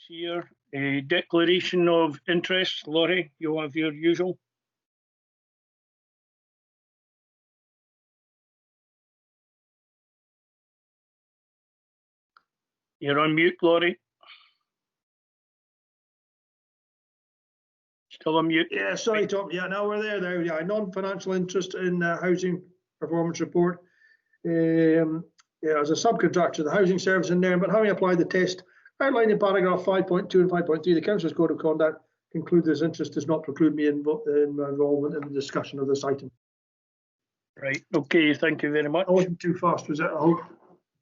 Announcements here. A declaration of interest. Laurie, you'll have your usual. You're on mute, Laurie. Still on mute. Yeah, sorry, Tom. Yeah, now we're there now. Yeah, non-financial interest in housing performance report. Yeah, as a subcontractor to the housing service in there, but having applied the test outlined in paragraph 5.2 and 5.3, the Council's Code of Conduct concludes this interest does not preclude me in involvement in the discussion of this item. Right. Okay. Thank you very much. I wasn't too fast, was it? I hope.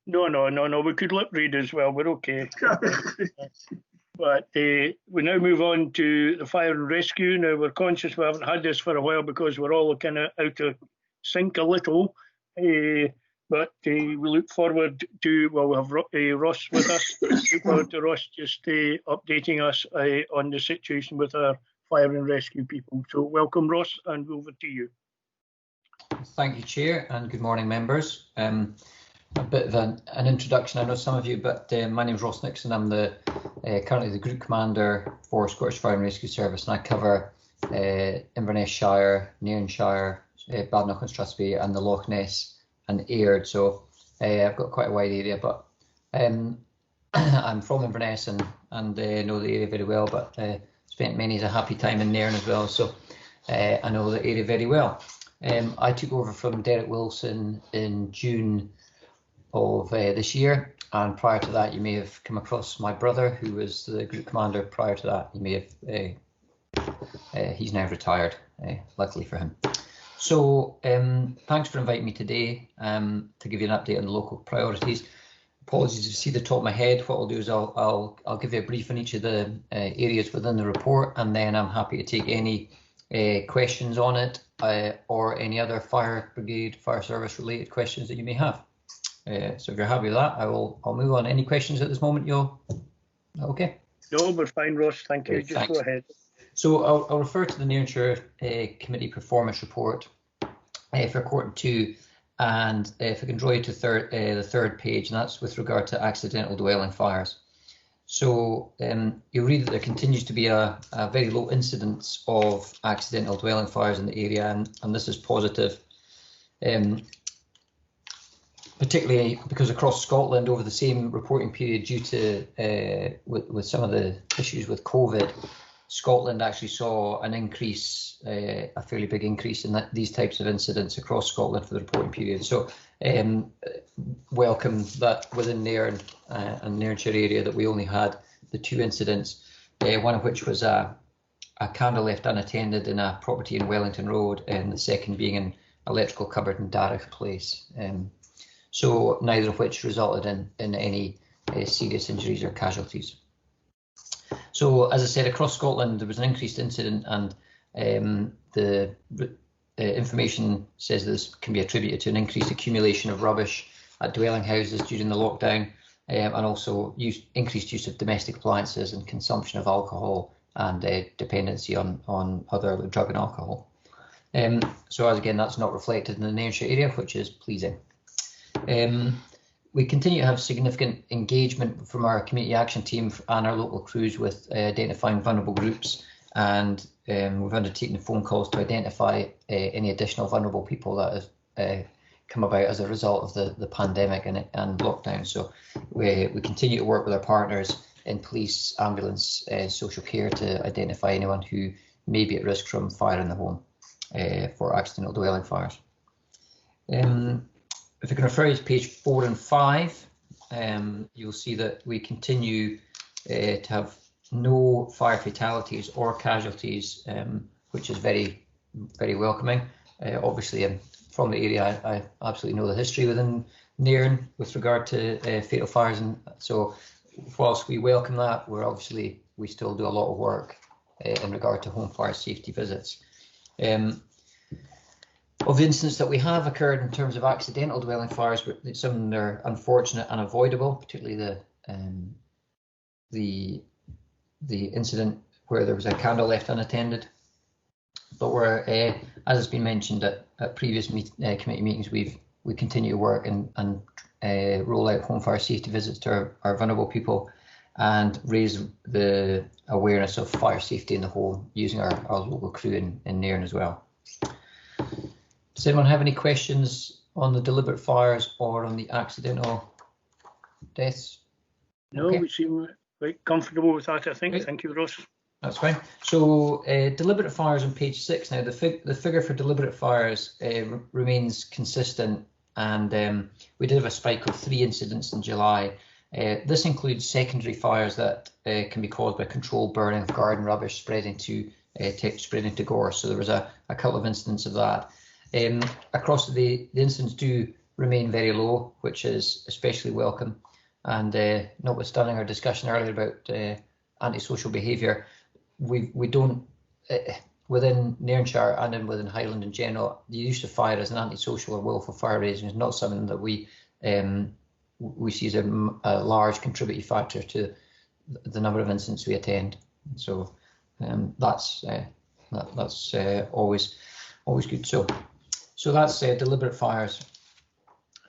No. We could lip read as well. We're okay. But we now move on to the fire and rescue. Now we're conscious we haven't had this for a while because we're all kind of out of sync a little. But we look forward to, well, we have Ross with us. Look forward to Ross just updating us on the situation with our fire and rescue people. So welcome, Ross, and over to you. Thank you, Chair, and good morning, members. A bit of an introduction, I know some of you, but my name is Ross Nixon. I'm currently the Group Commander for Scottish Fire and Rescue Service, and I cover Inverness Shire, Nairnshire, Badenoch and Strathspey, and the Loch Ness and Aird. So I've got quite a wide area, but I'm from Inverness and know the area very well, but spent many a happy time in Nairn as well, so I know the area very well. I took over from Derek Wilson in June of this year, and prior to that you may have come across my brother, who was the Group Commander prior to that. You may have he's now retired, luckily for him. So thanks for inviting me today to give you an update on the local priorities. Apologies if you see the top of my head. What I'll do is I'll give you a brief on each of the areas within the report, and then I'm happy to take any questions on it or any other fire brigade, fire service related questions that you may have. So if you're happy with that, I'll move on. Any questions at this moment, okay? No, we're fine, Ross. Thank you. Great, just thanks. Go ahead. So I'll refer to the Nairnshire Committee Performance Report for quarter 2, and if I can draw you to the third page, and that's with regard to accidental dwelling fires. So you'll read that there continues to be a very low incidence of accidental dwelling fires in the area, and this is positive. Particularly because across Scotland over the same reporting period, due to with some of the issues with COVID, Scotland actually saw an increase, a fairly big increase in these types of incidents across Scotland for the reporting period. So welcome that within Nairn and Nairnshire area that we only had the 2 incidents, one of which was a candle left unattended in a property in Wellington Road, and the second being an electrical cupboard in Darragh Place. So neither of which resulted in any serious injuries or casualties. So as I said, across Scotland there was an increased incident, and the information says this can be attributed to an increased accumulation of rubbish at dwelling houses during the lockdown, and also increased use of domestic appliances and consumption of alcohol and dependency on other drug and alcohol. So as again, that's not reflected in the Nairnshire area, which is pleasing. We continue to have significant engagement from our community action team and our local crews with identifying vulnerable groups, and we've undertaken phone calls to identify any additional vulnerable people that have come about as a result of the pandemic and lockdown. So we continue to work with our partners in police, ambulance, social care to identify anyone who may be at risk from fire in the home for accidental dwelling fires. If I can refer you to page 4 and 5, you'll see that we continue to have no fire fatalities or casualties, which is very, very welcoming. Obviously, I'm from the area. I absolutely know the history within Nairn with regard to fatal fires, and so whilst we welcome that, we still do a lot of work in regard to home fire safety visits. Of the incidents that we have occurred in terms of accidental dwelling fires, some of them are unfortunate and avoidable, particularly the incident where there was a candle left unattended. But we're, as has been mentioned at previous committee meetings, we continue to work and roll out home fire safety visits to our vulnerable people. and raise the awareness of fire safety in the home using our local crew in Nairn as well. Does anyone have any questions on the deliberate fires or on the accidental deaths? No, okay. We seem quite comfortable with that, I think. Great. Thank you, Ross. That's fine. So deliberate fires on page 6 now. The figure for deliberate fires remains consistent, and we did have a spike of 3 incidents in July. This includes secondary fires that can be caused by controlled burning of garden rubbish spreading to gorse. So there was a couple of incidents of that. Across the incidents do remain very low, which is especially welcome. And notwithstanding our discussion earlier about antisocial behaviour, we don't, within Nairnshire and within Highland in general, the use of fire as an antisocial or willful fire raising is not something that we see as a large contributing factor to the number of incidents we attend. So that's always good. So that's deliberate fires.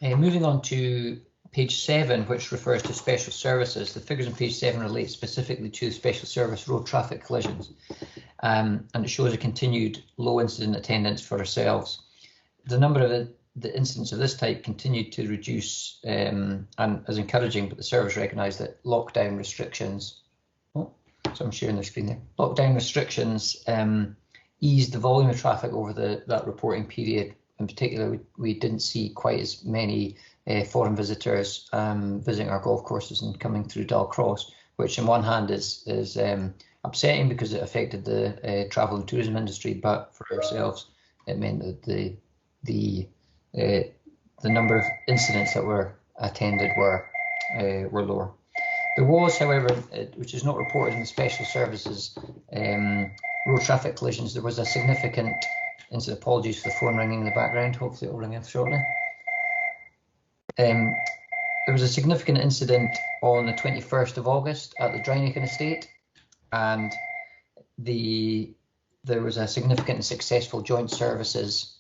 Moving on to page 7, which refers to special services. The figures on page 7 relate specifically to special service road traffic collisions, and it shows a continued low incident attendance for ourselves. The number of the incidents of this type continued to reduce, and is encouraging, but the service recognised that lockdown restrictions, so I'm sharing the screen there, lockdown restrictions eased the volume of traffic over that reporting period. In particular, we didn't see quite as many foreign visitors visiting our golf courses and coming through Dalcross, which on one hand is upsetting because it affected the travel and tourism industry, but for ourselves it meant that the number of incidents that were attended were lower. There was, however, which is not reported in the special services road traffic collisions, there was a significant incident. Apologies for the phone ringing in the background. Hopefully it will ring in shortly. There was a significant incident on the 21st of August at the Drinican estate, and there was a significant and successful joint services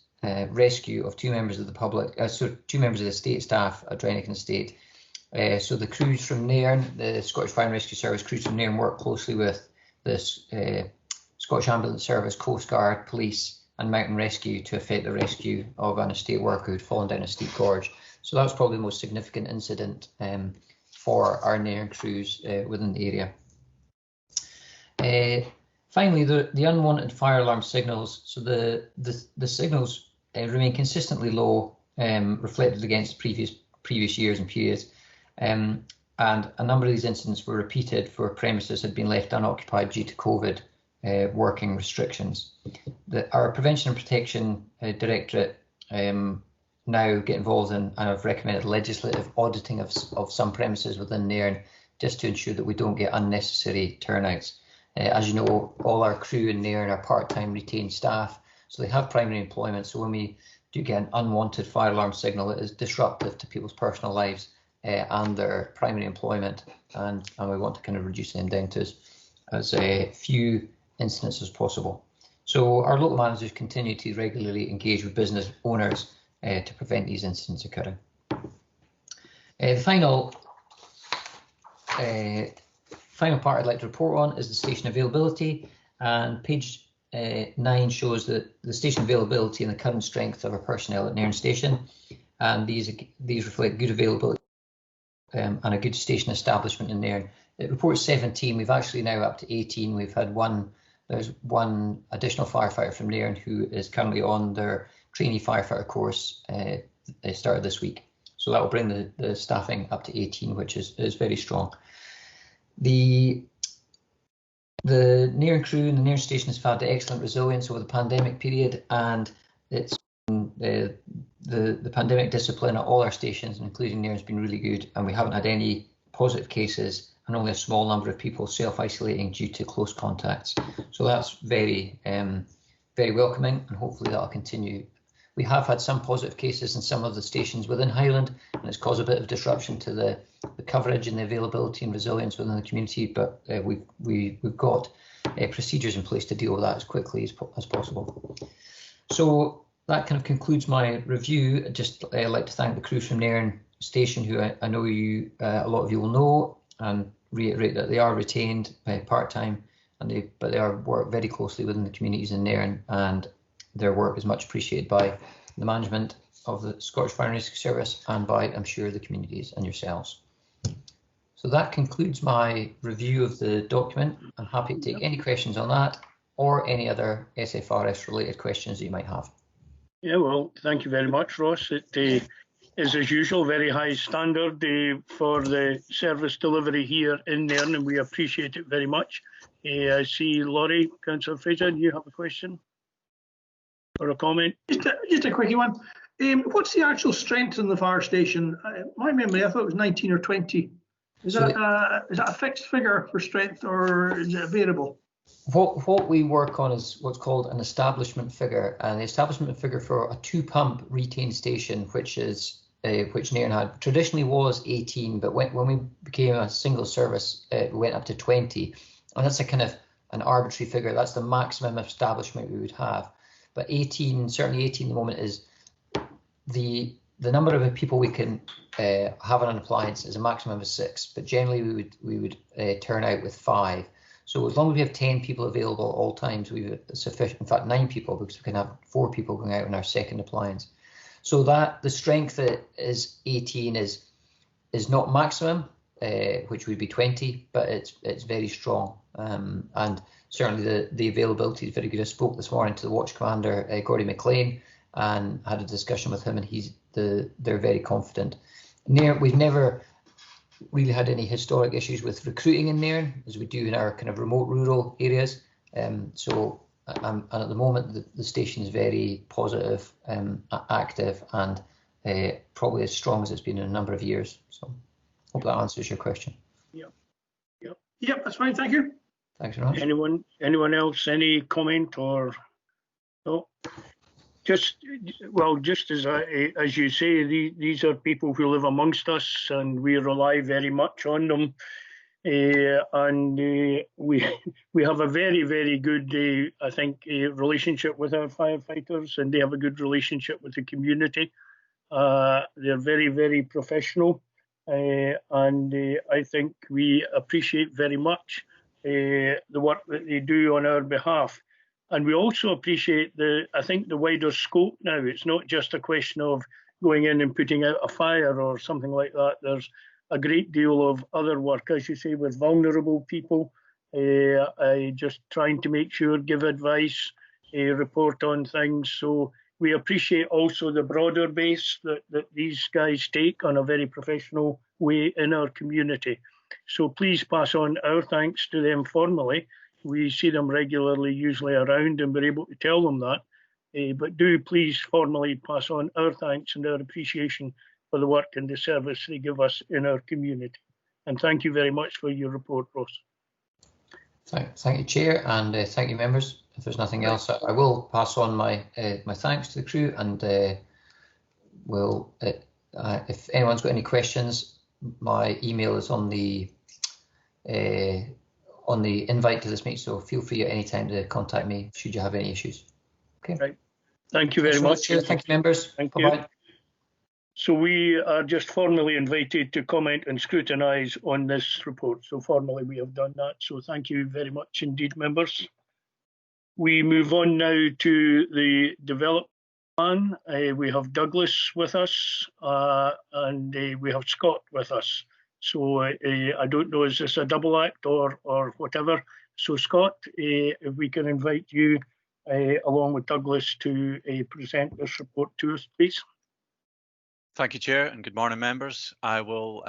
rescue of 2 members of the public, 2 members of the estate staff at Drinican estate. So the crews from Nairn, the Scottish Fire and Rescue Service crews from Nairn, worked closely with the Scottish Ambulance Service, Coast Guard, Police and Mountain Rescue to effect the rescue of an estate worker who'd fallen down a steep gorge. So that was probably the most significant incident for our Nairn crews within the area. Finally, the unwanted fire alarm signals. So the signals remain consistently low, reflected against previous years and periods. And a number of these incidents were repeated where premises had been left unoccupied due to COVID working restrictions. Our Prevention and Protection Directorate now get involved in, and I've recommended legislative auditing of some premises within Nairn just to ensure that we don't get unnecessary turnouts. As you know, all our crew in Nairn are part-time retained staff, so they have primary employment. So when we do get an unwanted fire alarm signal, it is disruptive to people's personal lives and their primary employment, and we want to kind of reduce them down to as few incidents as possible. So our local managers continue to regularly engage with business owners to prevent these incidents occurring. The final part I'd like to report on is the station availability, and page 9 shows that the station availability and the current strength of our personnel at Nairn Station, and these reflect good availability and a good station establishment in Nairn. It reports 17. We've actually now up to 18. We've had there's one additional firefighter from Nairn who is currently on their trainee firefighter course. They started this week, so that will bring the staffing up to 18, which is very strong. The Nairn crew and the Nairn station has had excellent resilience over the pandemic period, and it's the pandemic discipline at all our stations, including Nairn, has been really good, and we haven't had any positive cases and only a small number of people self-isolating due to close contacts. So that's very welcoming, and hopefully that'll continue. We have had some positive cases in some of the stations within Highland, and it's caused a bit of disruption to the coverage and the availability and resilience within the community, but we've got procedures in place to deal with that as quickly as possible. So that kind of concludes my review. I'd just like to thank the crew from Nairn Station, who I know a lot of you will know, and reiterate that they are retained part-time, but they are work very closely within the communities in Nairn, and their work is much appreciated by the management of the Scottish Fire and Rescue Service and by, I'm sure, the communities and yourselves. So that concludes my review of the document. I'm happy to take any questions on that or any other SFRS related questions that you might have. Yeah, well, thank you very much, Ross. It is, as usual, very high standard for the service delivery here in Nairn, and we appreciate it very much. I see Laurie, Councillor Fraser, you have a question or a comment? Just a quickie one. What's the actual strength in the fire station? My memory, I thought it was 19 or 20. Is that a fixed figure for strength, or is it a variable? What we work on is what's called an establishment figure, and the establishment figure for a 2-pump retained station, which Nairn had traditionally was 18, but when we became a single service, we went up to 20, and that's a kind of an arbitrary figure. That's the maximum establishment we would have. But 18, certainly 18 at the moment, is the number of people we can have on an appliance is a maximum of 6, but generally we would turn out with 5. So as long as we have 10 people available at all times, we've sufficient. In fact, 9 people, because we can have 4 people going out in our second appliance. So that the strength that is 18 is not maximum, which would be 20, but it's very strong. And certainly the availability is very good. I spoke this morning to the watch commander, Gordy McLean, and had a discussion with him, and they're very confident. We've never really had any historic issues with recruiting in Nairn, as we do in our kind of remote rural areas. And at the moment, the station is very positive, active, and probably as strong as it's been in a number of years. So hope that answers your question. Yep, that's fine. Thank you. Thanks very much. Anyone else? Any comment or no? Just as you say, these are people who live amongst us, and we rely very much on them. And we have a very, very good, I think, relationship with our firefighters, and they have a good relationship with the community. They're very, very professional, and I think we appreciate very much the work that they do on our behalf. And we also appreciate the wider scope now. It's not just a question of going in and putting out a fire or something like that. There's a great deal of other work, as you say, with vulnerable people, just trying to make sure, give advice, report on things. So we appreciate also the broader base that these guys take on a very professional way in our community. So please pass on our thanks to them formally. We see them regularly, usually around, and we're able to tell them that. But do please formally pass on our thanks and our appreciation for the work and the service they give us in our community. And thank you very much for your report, Ross. Thank you, Chair, and thank you, members. If there's nothing else, I will pass on my thanks to the crew, and if anyone's got any questions, my email is on the invite to this meeting, so feel free at any time to contact me should you have any issues. Okay. Right. Thank you very much. Thank you, members. Thank you. So we are just formally invited to comment and scrutinise on this report. So formally we have done that. So thank you very much indeed, members. We move on now to the development plan. We have Douglas with us, and we have Scott with us. So I don't know, is this a double act or whatever? So Scott, if we can invite you along with Douglas to present this report to us, please. Thank you, Chair, and good morning, members. I will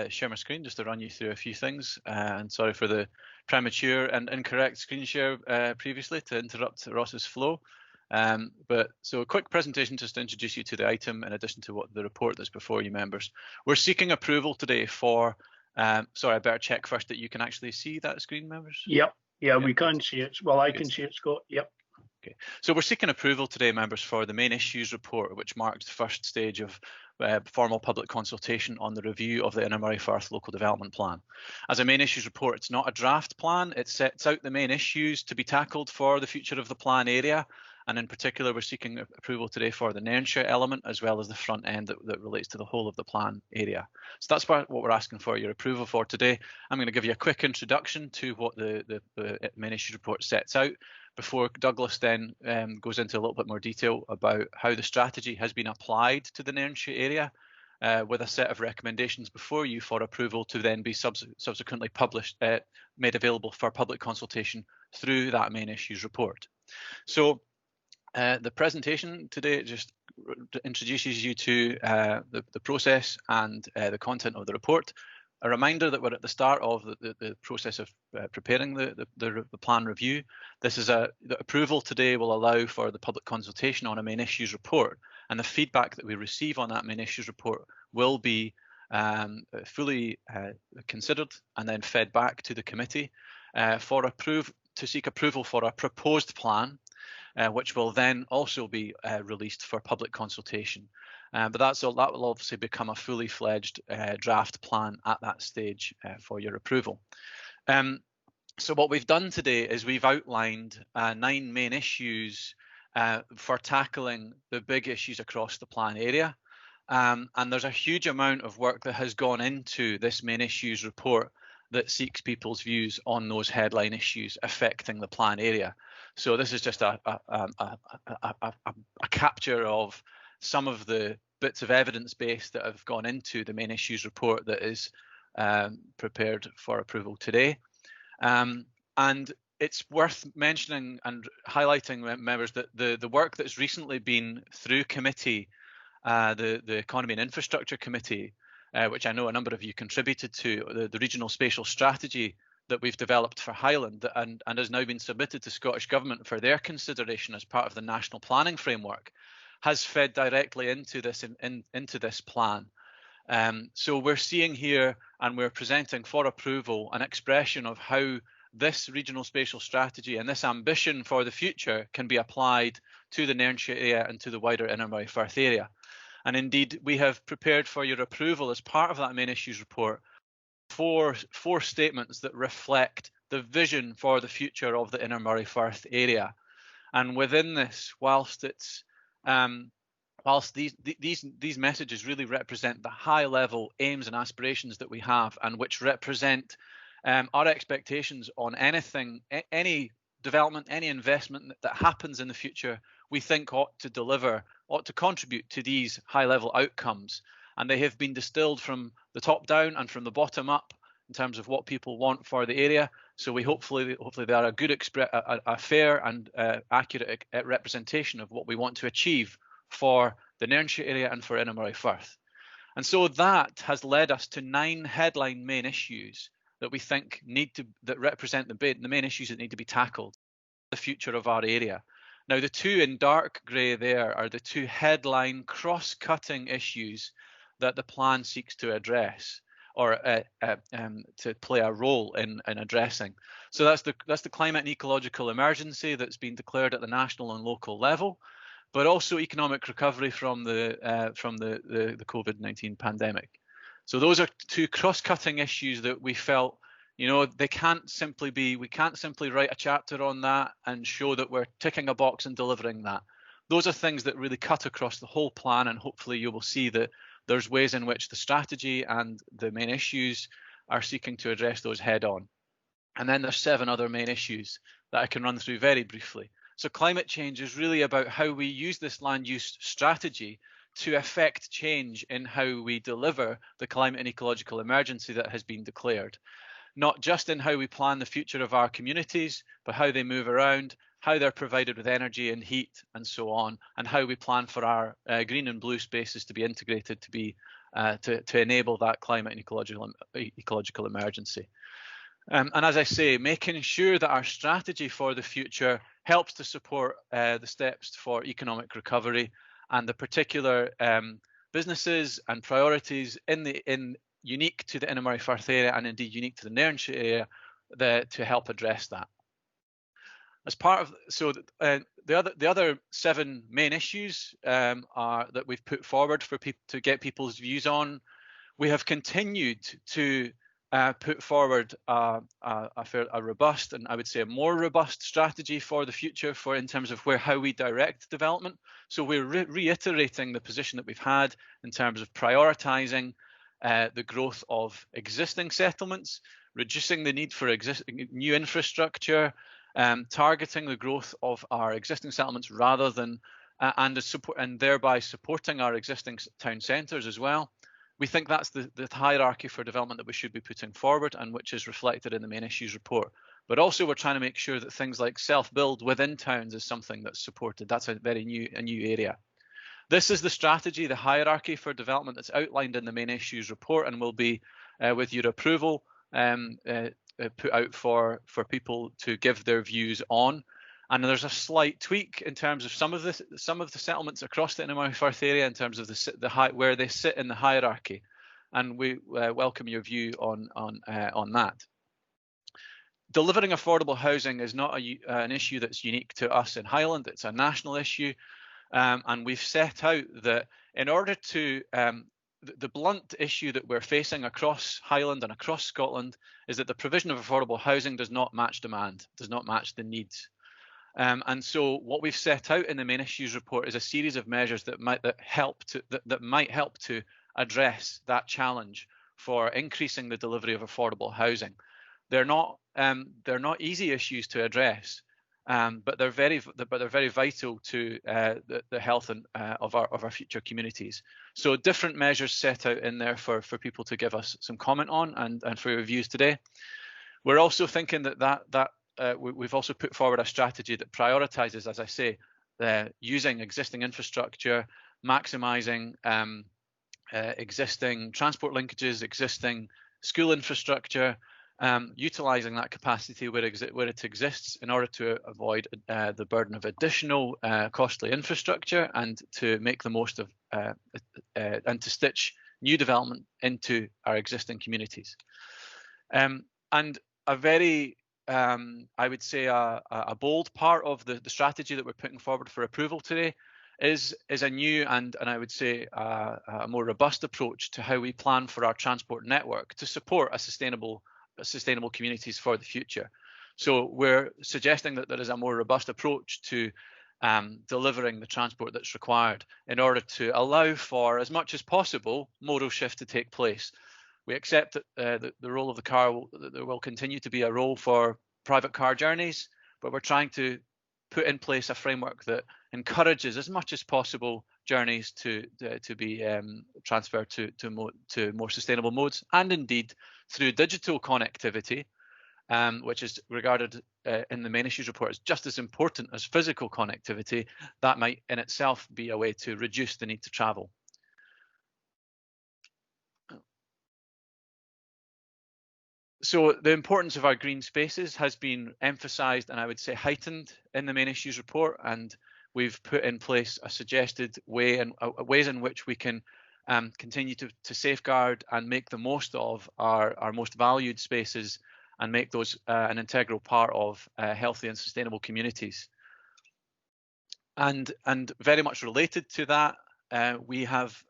share my screen just to run you through a few things. And sorry for the premature and incorrect screen share previously to interrupt Ross's flow. So a quick presentation just to introduce you to the item in addition to what the report that's before you, members. We're seeking approval today for, sorry, I better check first that you can actually see that screen, members. Yep. Yeah, we can see it. Well, I can see it, Scott. Yep. Okay. So we're seeking approval today, members, for the main issues report, which marks the first stage of formal public consultation on the review of the Innermurray Firth Local Development Plan. As a main issues report, it's not a draft plan. It sets out the main issues to be tackled for the future of the plan area, And in particular, we're seeking approval today for the Nairnshire element, as well as the front end that relates to the whole of the plan area. So that's what we're asking for your approval for today. I'm going to give you a quick introduction to what the main issues report sets out before Douglas then goes into a little bit more detail about how the strategy has been applied to the Nairnshire area, with a set of recommendations before you for approval to then be subsequently published, made available for public consultation through that main issues report. So the presentation today just introduces you to the process and the content of the report. A reminder that we're at the start of the process of preparing the plan review. This is the approval today will allow for the public consultation on a main issues report, and the feedback that we receive on that main issues report will be fully considered and then fed back to the committee to seek approval for a proposed plan, which will then also be released for public consultation. But that will obviously become a fully fledged draft plan at that stage for your approval. So what we've done today is we've outlined 9 main issues for tackling the big issues across the plan area. And there's a huge amount of work that has gone into this main issues report that seeks people's views on those headline issues affecting the plan area. So this is just a capture of some of the bits of evidence base that have gone into the main issues report that is prepared for approval today. And it's worth mentioning and highlighting, members, that the work that's recently been through committee, the Economy and Infrastructure Committee, which I know a number of you contributed to, the regional spatial strategy that we've developed for Highland and has now been submitted to Scottish Government for their consideration as part of the national planning framework, has fed directly into this into this plan. So we're seeing here, and we're presenting for approval, an expression of how this regional spatial strategy and this ambition for the future can be applied to the Nairnshire area and to the wider Inner Moray Firth area. And indeed, we have prepared for your approval as part of that main issues report four statements that reflect the vision for the future of the Inner Moray Firth area. And within this, whilst these messages really represent the high level aims and aspirations that we have, and which represent our expectations on any development, any investment that happens in the future, we think ought to contribute to these high level outcomes. And they have been distilled from the top down and from the bottom up in terms of what people want for the area. So we hopefully they are a fair and accurate representation of what we want to achieve for the Nairnshire area and for Inner Moray Firth. And so that has led us to 9 headline main issues that we think that represent the main issues that need to be tackled, the future of our area. Now, the 2 in dark grey there are the 2 headline cross-cutting issues that the plan seeks to address, or to play a role in addressing. So that's the climate and ecological emergency that's been declared at the national and local level, but also economic recovery from the COVID-19 pandemic. So those are 2 cross-cutting issues that we felt, we can't simply write a chapter on that and show that we're ticking a box and delivering that. Those are things that really cut across the whole plan, and hopefully you will see that there's ways in which the strategy and the main issues are seeking to address those head on. And then there's 7 other main issues that I can run through very briefly. So climate change is really about how we use this land use strategy to affect change in how we deliver the climate and ecological emergency that has been declared. Not just in how we plan the future of our communities, but how they move around, how they're provided with energy and heat and so on, and how we plan for our green and blue spaces to be integrated to enable that climate and ecological emergency. And as I say, making sure that our strategy for the future helps to support the steps for economic recovery and the particular businesses and priorities unique to the Inner Moray Firth area, and indeed unique to the Nairnshire area, to help address that. As part of the other 7 main issues that we've put forward for people to get people's views on, we have continued to put forward a robust, and I would say a more robust strategy for the future in terms of how we direct development. So we're reiterating the position that we've had in terms of prioritising the growth of existing settlements, reducing the need for new infrastructure, targeting the growth of our existing settlements rather than and thereby supporting our existing town centres as well. We think that's the hierarchy for development that we should be putting forward, and which is reflected in the main issues report. But also we're trying to make sure that things like self-build within towns is something that's supported. That's a new area. This is the strategy, the hierarchy for development that's outlined in the main issues report, and will be, with your approval, put out for people to give their views on. And there's a slight tweak in terms of some of the settlements across the Inner Firth area in terms of where they sit in the hierarchy, and we welcome your view on that. Delivering affordable housing is not an issue that's unique to us in Highland. It's a national issue, and we've set out that in order to the blunt issue that we're facing across Highland and across Scotland is that the provision of affordable housing does not match demand, does not match the needs. And so what we've set out in the main issues report is a series of measures that might help to address that challenge for increasing the delivery of affordable housing. They're not easy issues to address, but they're very vital to the health of our future communities. So different measures set out in there for people to give us some comment on and for your views today. We're also thinking that we've also put forward a strategy that prioritises, as I say, using existing infrastructure, maximising existing transport linkages, existing school infrastructure, utilising that capacity where it exists in order to avoid the burden of additional costly infrastructure, and to make the most of and to stitch new development into our existing communities. And a very I would say a bold part of the strategy that we're putting forward for approval today is a new and I would say a more robust approach to how we plan for our transport network to support sustainable communities for the future. So we're suggesting that there is a more robust approach to delivering the transport that's required in order to allow for, as much as possible, modal shift to take place. We accept that the role of the car there will continue to be a role for private car journeys, but we're trying to put in place a framework that encourages, as much as possible, journeys to be transferred to more sustainable modes, and indeed through digital connectivity, which is regarded in the main issues report as just as important as physical connectivity. That might in itself be a way to reduce the need to travel. So the importance of our green spaces has been emphasised and I would say heightened in the main issues report, and we've put in place a suggested way and ways in which we can continue to safeguard and make the most of our most valued spaces and make those an integral part of healthy and sustainable communities. And very much related to that, we have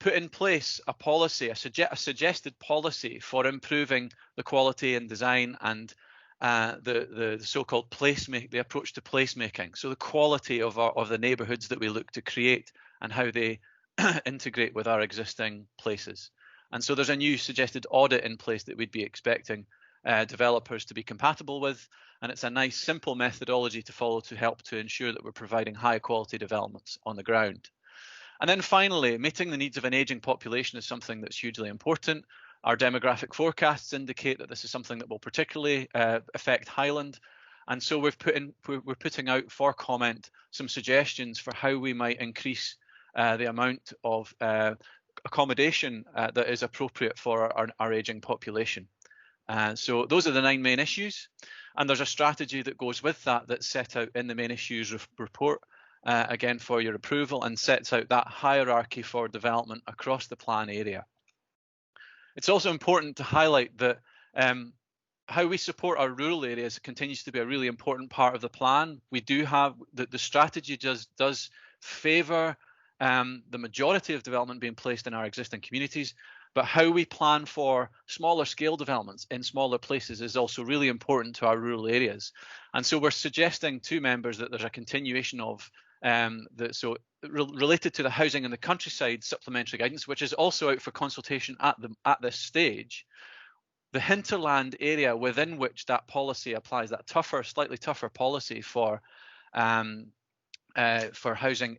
put in place a policy, a suggested policy for improving the quality and design and the so-called the approach to placemaking. So the quality of the neighbourhoods that we look to create and how they integrate with our existing places. And so there's a new suggested audit in place that we'd be expecting developers to be compatible with, and it's a nice simple methodology to follow to help to ensure that we're providing high quality developments on the ground. And then finally, meeting the needs of an ageing population is something that's hugely important. Our demographic forecasts indicate that this is something that will particularly affect Highland. And so we're putting out for comment some suggestions for how we might increase the amount of accommodation that is appropriate for our ageing population. So those are the 9 main issues. And there's a strategy that goes with that that's set out in the main issues report. Again, for your approval, and sets out that hierarchy for development across the plan area. It's also important to highlight that how we support our rural areas continues to be a really important part of the plan. We do have the strategy does favour the majority of development being placed in our existing communities, but how we plan for smaller scale developments in smaller places is also really important to our rural areas. And so we're suggesting to members that there's a continuation of related to the housing in the countryside supplementary guidance, which is also out for consultation at this stage. The hinterland area within which that policy applies, that slightly tougher policy for housing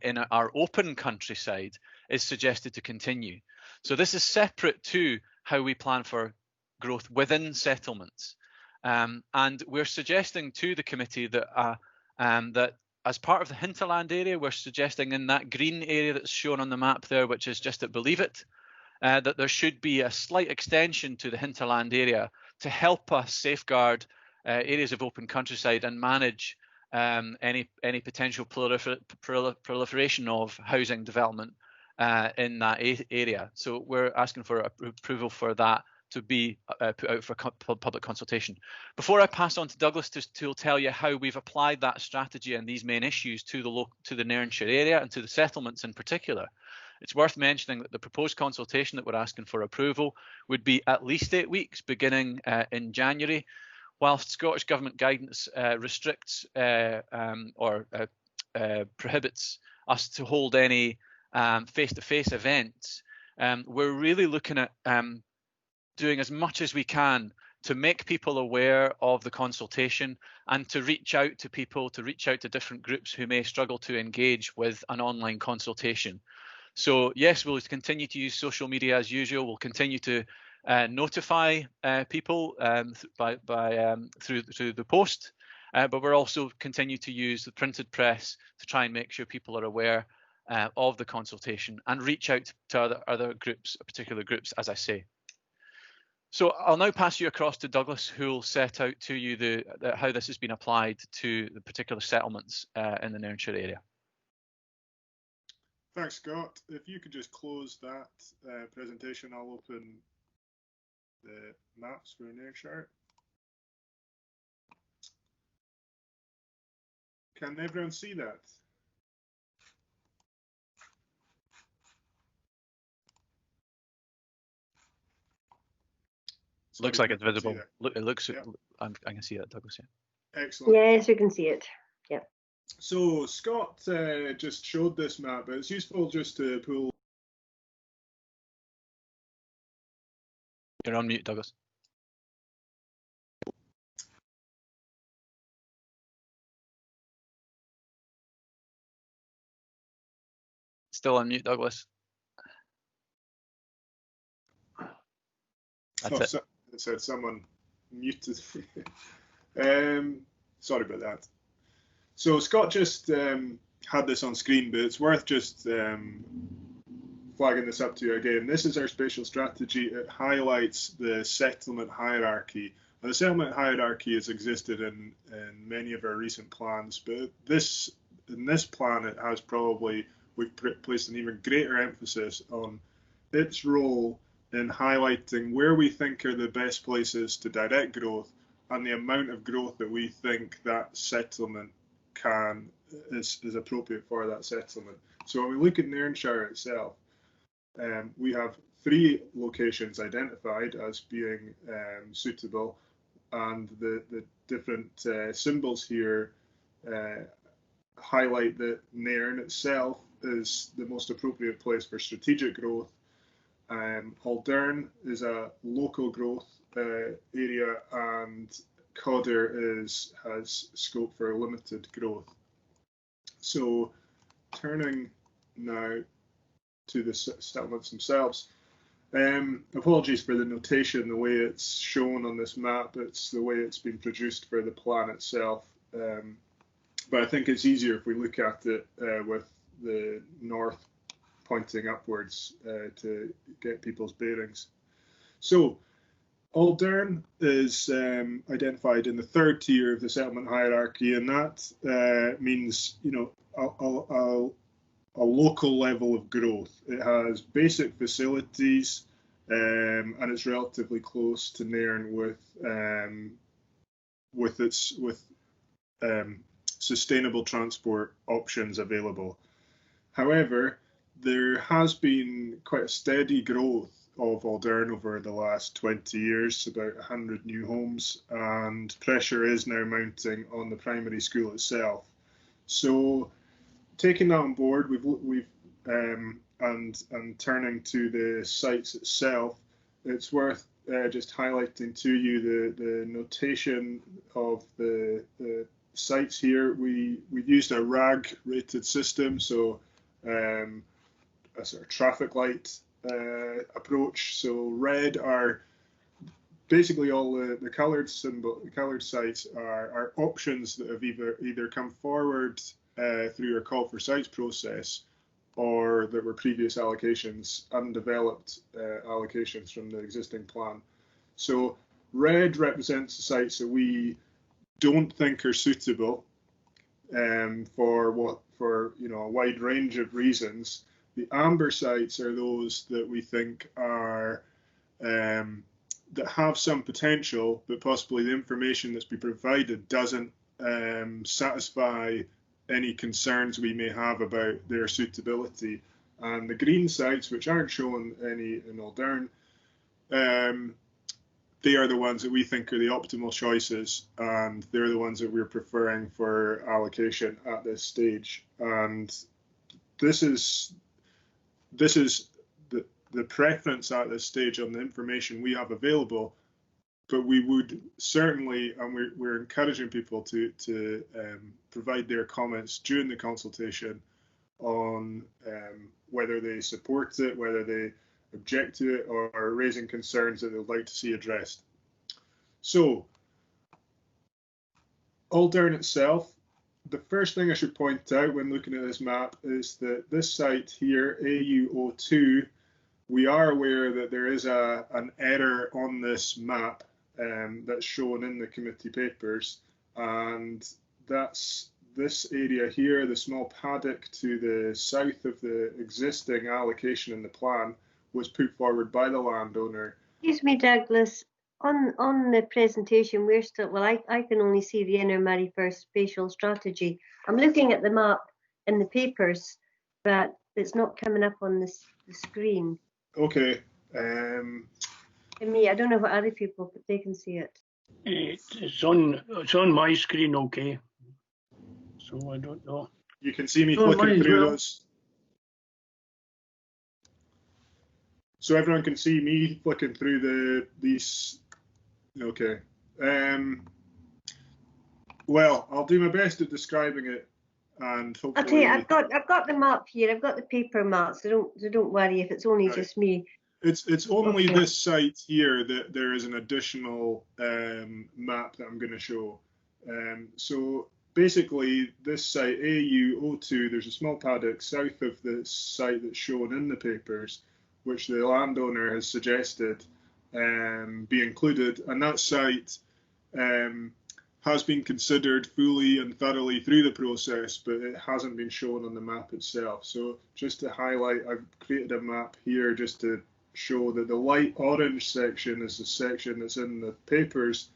in our open countryside, is suggested to continue. So this is separate to how we plan for growth within settlements. And we're suggesting to the committee that that as part of the hinterland area, we're suggesting in that green area that's shown on the map there, which is just at Believe It, that there should be a slight extension to the hinterland area to help us safeguard areas of open countryside and manage any potential proliferation of housing development in that area. So we're asking for approval for that to be put out for public consultation. Before I pass on to Douglas to tell you how we've applied that strategy and these main issues to the Nairnshire area and to the settlements in particular, it's worth mentioning that the proposed consultation that we're asking for approval would be at least 8 weeks, beginning in January, whilst Scottish Government guidance restricts or prohibits us to hold any face-to-face events. We're really looking at doing as much as we can to make people aware of the consultation and to reach out to people, to reach out to different groups who may struggle to engage with an online consultation. So yes, we'll continue to use social media as usual. We'll continue to notify people through the post, but we're also continue to use the printed press to try and make sure people are aware of the consultation and reach out to other groups, particular groups, as I say. So I'll now pass you across to Douglas, who will set out to you how this has been applied to the particular settlements in the Nairnshire area. Thanks, Scott. If you could just close that presentation, I'll open the maps for Nairnshire. Can everyone see that? Looks like it's visible. It looks. Yeah. I can see that, Douglas. Yeah. Excellent. Yes, you can see it. Yeah. So Scott just showed this map, but it's useful just to pull. You're on mute, Douglas. Still on mute, Douglas. That's it. It said someone muted. Sorry about that. So Scott just had this on screen, but it's worth just flagging this up to you again. This is our spatial strategy. It highlights the settlement hierarchy. Now, the settlement hierarchy has existed in many of our recent plans, but in this plan it has we've placed an even greater emphasis on its role in highlighting where we think are the best places to direct growth and the amount of growth that we think that settlement is appropriate for that settlement. So when we look at Nairnshire itself, we have 3 locations identified as being suitable, and the different symbols here highlight that Nairn itself is the most appropriate place for strategic growth. Aldern is a local growth area, and Codder has scope for limited growth. So turning now to the settlements themselves. Apologies for the notation, the way it's shown on this map. It's the way it's been produced for the plan itself. But I think it's easier if we look at it with the north pointing upwards to get people's bearings. So Aldern is identified in the 3rd tier of the settlement hierarchy, and that means, you know, a local level of growth. It has basic facilities, and it's relatively close to Nairn with sustainable transport options available. However, there has been quite a steady growth of Aldern over the last 20 years, about 100 new homes, and pressure is now mounting on the primary school itself. So, taking that on board, and turning to the sites itself, it's worth just highlighting to you the notation of the sites here. We used a RAG rated system, so a sort of traffic light approach. So red are basically all the coloured sites are options that have either come forward through our call for sites process, or that were previous allocations, undeveloped allocations from the existing plan. So red represents the sites that we don't think are suitable for a wide range of reasons. The amber sites are those that we think are that have some potential, but possibly the information that's been provided doesn't satisfy any concerns we may have about their suitability. And the green sites, which aren't shown any in Aldern, they are the ones that we think are the optimal choices, and they're the ones that we're preferring for allocation at this stage. And this is the preference at this stage on the information we have available, but we would certainly, and we're encouraging people to provide their comments during the consultation on whether they support it, whether they object to it, or are raising concerns that they'd like to see addressed. So, Aldern itself, the first thing I should point out when looking at this map is that this site here, AU02, we are aware that there is an error on this map that's shown in the committee papers, and that's this area here, the small paddock to the south of the existing allocation in the plan, was put forward by the landowner. Excuse me, Douglas. On the presentation, we're still, well, I can only see the Inner Murray Firth spatial strategy. I'm looking at the map in the papers, but it's not coming up on the screen. Okay. And me, I don't know what other people, but they can see it. It's on my screen, okay. So I don't know. You can see me flicking through those. So everyone can see me flicking through these. Okay. Well, I'll do my best at describing it, and hopefully. I'll tell you, I've got the map here. I've got the paper map, so don't worry if it's only just me. It's only this site here that there is an additional map that I'm going to show. So basically, this site AU02, there's a small paddock south of the site that's shown in the papers, which the landowner has suggested be included, and that site has been considered fully and thoroughly through the process, but it hasn't been shown on the map itself. So just to highlight, I've created a map here just to show that the light orange section is the section that's in the papers,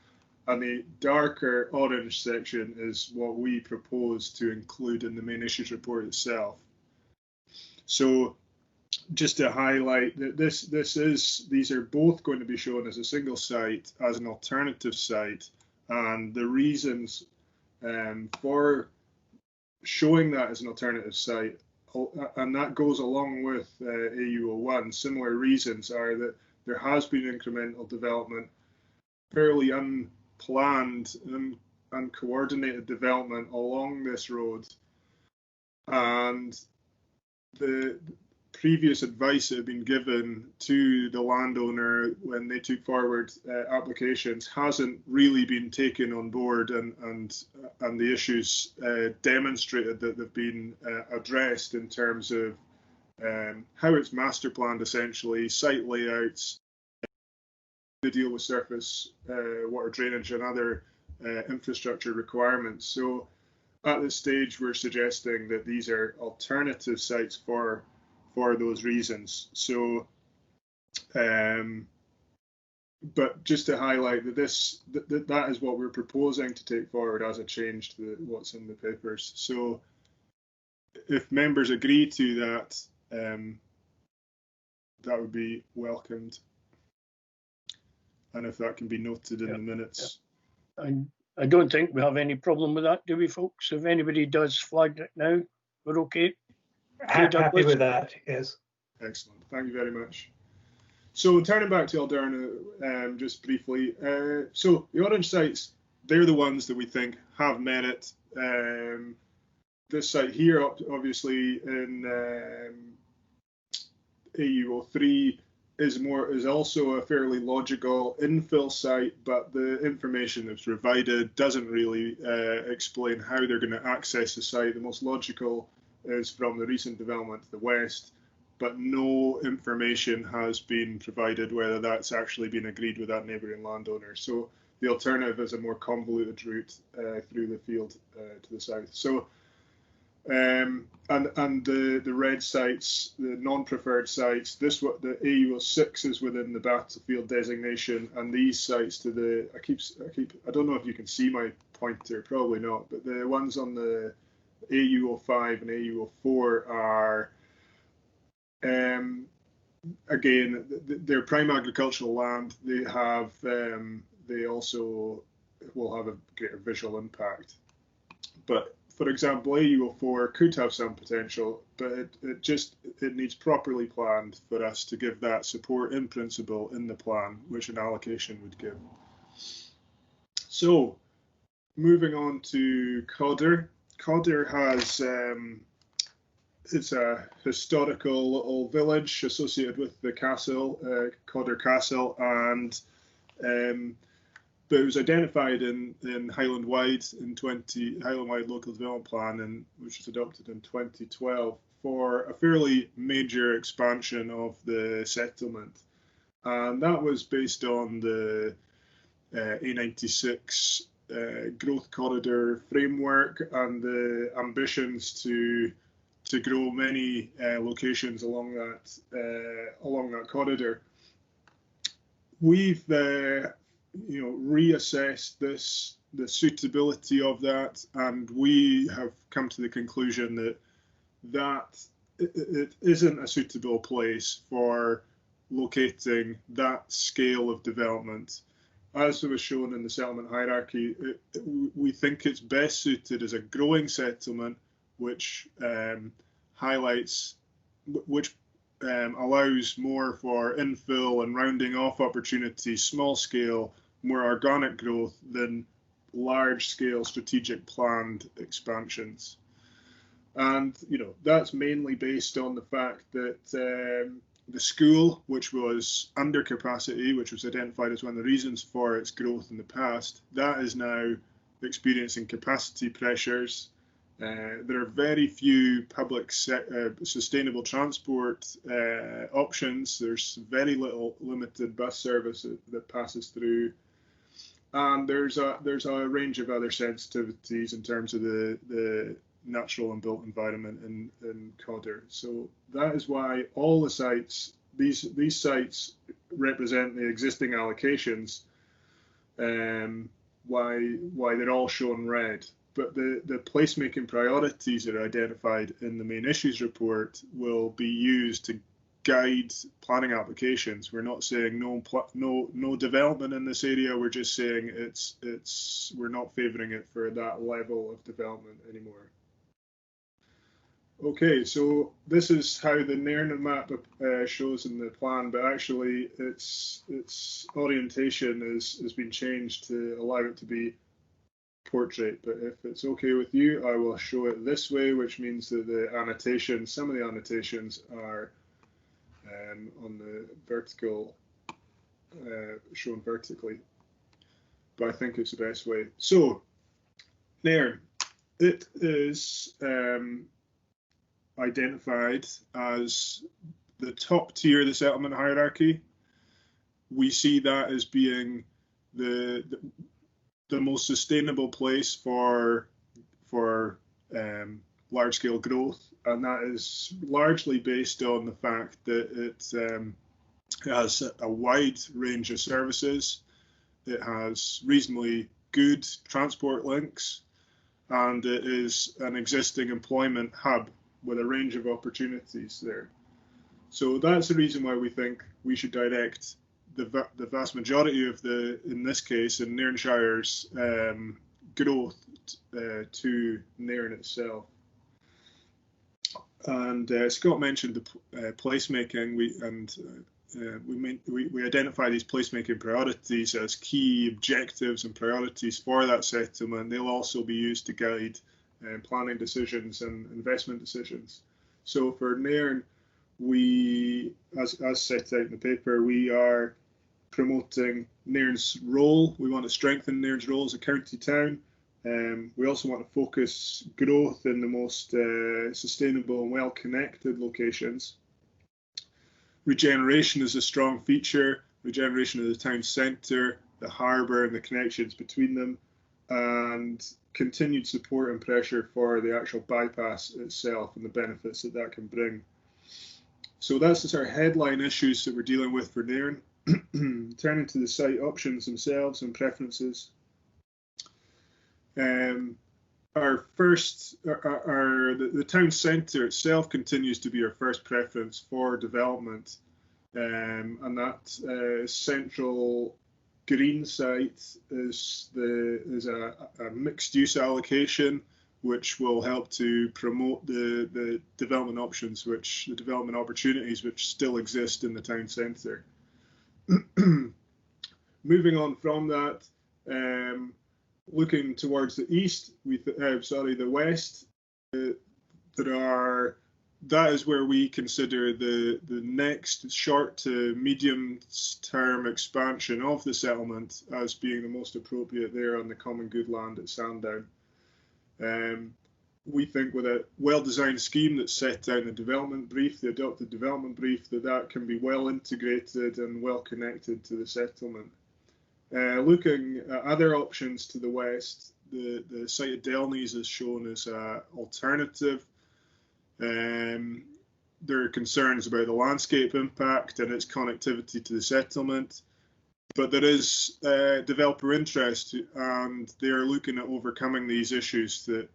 and the darker orange section is what we propose to include in the main issues report itself. So just to highlight that these are both going to be shown as a single site, as an alternative site, and the reasons for showing that as an alternative site, and that goes along with AU01. Similar reasons are that there has been incremental development, fairly unplanned and uncoordinated development along this road, and the previous advice that had been given to the landowner when they took forward applications hasn't really been taken on board, and the issues demonstrated that they've been addressed in terms of how it's master planned, essentially, site layouts, to deal with surface water drainage and other infrastructure requirements. So at this stage, we're suggesting that these are alternative sites for those reasons. So, but just to highlight that that is what we're proposing to take forward as a change to what's in the papers. So, if members agree to that, that would be welcomed. And if that can be noted in the minutes. I don't think we have any problem with that, do we, folks? If anybody does flag it now, we're okay. Happy with that, yes. Excellent, thank you very much. So turning back to Aldern just briefly, so the orange sites, they're the ones that we think have merit. This site here, obviously in AU03, is also a fairly logical infill site, but the information that's provided doesn't really explain how they're going to access the site. The most logical is from the recent development to the west, but no information has been provided whether that's actually been agreed with that neighbouring landowner. So the alternative is a more convoluted route through the field to the south. So and the red sites, the non-preferred sites, the AU06 is within the battlefield designation, and these sites to the I don't know if you can see my pointer, probably not, but the ones on the AU05 and AU04 are again, they're prime agricultural land. They also will have a greater visual impact, but for example, AU04 could have some potential, but it needs properly planned for us to give that support in principle in the plan, which an allocation would give. So, moving on to Codder. Codder has it's a historical little village associated with the castle, Codder Castle, and but it was identified in Highland Wide Highland Wide Local Development Plan, which was adopted in 2012 for a fairly major expansion of the settlement, and that was based on the A96 growth corridor framework and the ambitions to grow many locations along that corridor. We've reassessed the suitability of that, and we have come to the conclusion that it isn't a suitable place for locating that scale of development. As was shown in the settlement hierarchy, we think it's best suited as a growing settlement, which allows more for infill and rounding off opportunities, small scale, more organic growth than large scale strategic planned expansions. And that's mainly based on the fact that the school, which was under capacity, which was identified as one of the reasons for its growth in the past, that is now experiencing capacity pressures. There are very few public sustainable transport options. There's very limited bus service that passes through, and there's a range of other sensitivities in terms of the natural and built environment in Codder. So that is why all the sites, these sites represent the existing allocations, why they're all shown red. But the placemaking priorities that are identified in the main issues report will be used to guide planning applications. We're not saying no development in this area. We're just saying we're not favouring it for that level of development anymore. Okay, so this is how the Nairn map shows in the plan, but actually its orientation has been changed to allow it to be portrait. But if it's okay with you, I will show it this way, which means that the annotations, some of the annotations are on the vertical, shown vertically. But I think it's the best way. So, Nairn, it is identified as the top tier of the settlement hierarchy. We see that as being the most sustainable place for large-scale growth, and that is largely based on the fact that it has a wide range of services, it has reasonably good transport links, and it is an existing employment hub with a range of opportunities there. So that's the reason why we think we should direct the vast majority of in this case, in Nairnshire's growth to Nairn itself. And Scott mentioned the placemaking. We identify these placemaking priorities as key objectives and priorities for that settlement. They'll also be used to guide planning decisions and investment decisions. So for Nairn, we, as set out in the paper, we are promoting Nairn's role. We want to strengthen Nairn's role as a county town. We also want to focus growth in the most sustainable and well-connected locations. Regeneration is a strong feature. Regeneration of the town centre, the harbour and the connections between them, and continued support and pressure for the actual bypass itself and the benefits that that can bring. So that's the sort of headline issues that we're dealing with for Nairn. Turning to the site options themselves and preferences. The town centre itself continues to be our first preference for development, and that central green site is a mixed use allocation, which will help to promote the development options, the development opportunities which still exist in the town centre. Moving on from that, looking towards the east, the west, that is where we consider the next short to medium term expansion of the settlement as being the most appropriate there on the common good land at Sandown. We think with a well-designed scheme that's set out in the development brief, the adopted development brief, that can be well integrated and well connected to the settlement. Looking at other options to the west, the site of Delnies is shown as an alternative. There are concerns about the landscape impact and its connectivity to the settlement, but there is developer interest, and they are looking at overcoming these issues that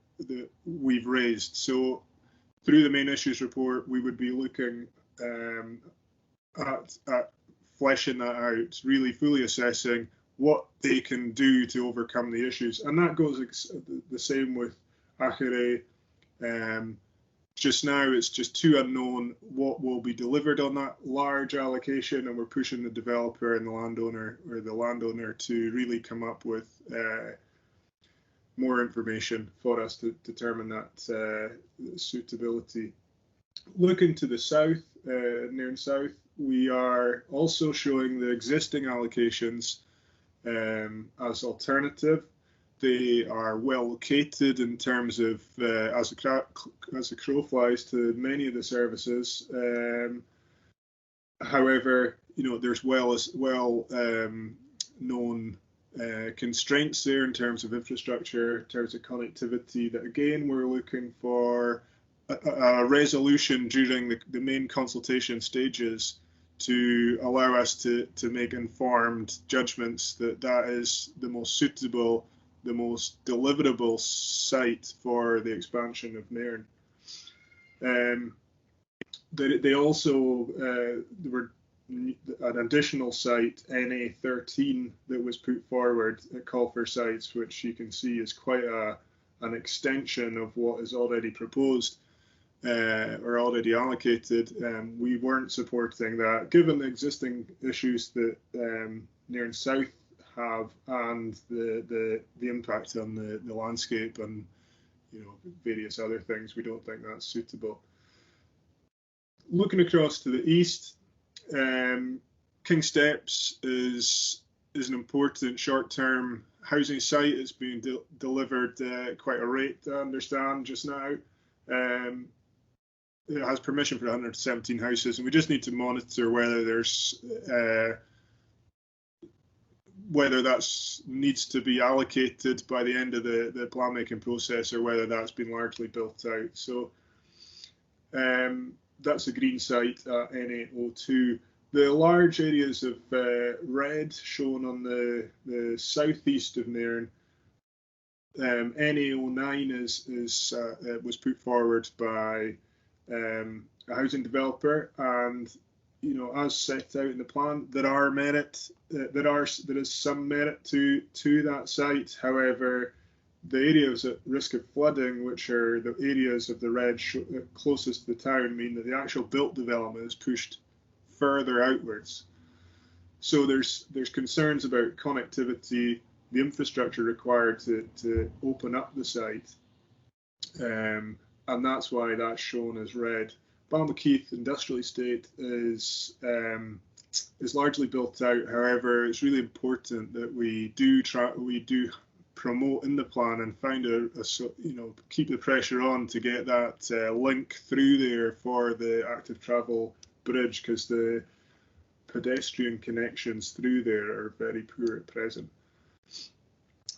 we've raised. So through the main issues report, we would be looking at fleshing that out, really fully assessing what they can do to overcome the issues. And that goes the same with Achare. Just now, it's just too unknown what will be delivered on that large allocation, and we're pushing the developer and the landowner to really come up with more information for us to determine that suitability. Looking to the south, Nairn South, we are also showing the existing allocations as alternative. They are well located in terms of, as a crow flies, to many of the services. However, there's well known constraints there in terms of infrastructure, in terms of connectivity, that again we're looking for a resolution during the main consultation stages to allow us to make informed judgments that is the most suitable, the most deliverable site for the expansion of Nairn. They also, there were an additional site, NA13, that was put forward at Call for Sites, which you can see is quite an extension of what is already proposed or already allocated. We weren't supporting that, given the existing issues that Nairn South have and the impact on the landscape and various other things. We don't think that's suitable. Looking across to the east, King Steps is an important short-term housing site. It's being delivered quite a rate, I understand, just now. It has permission for 117 houses, and we just need to monitor whether that needs to be allocated by the end of the plan making process, or whether that's been largely built out. So that's a green site at NA02. The large areas of red shown on the southeast of Nairn, NA09 was put forward by a housing developer, and as set out in the plan, there is some merit to that site. However, the areas at risk of flooding, which are the areas of the red closest to the town, mean that the actual built development is pushed further outwards. So there's concerns about connectivity, the infrastructure required to open up the site, and that's why that's shown as red. Balmakeith Industrial Estate is largely built out. However, it's really important that we do promote in the plan and find keep the pressure on to get that link through there for the active travel bridge, because the pedestrian connections through there are very poor at present.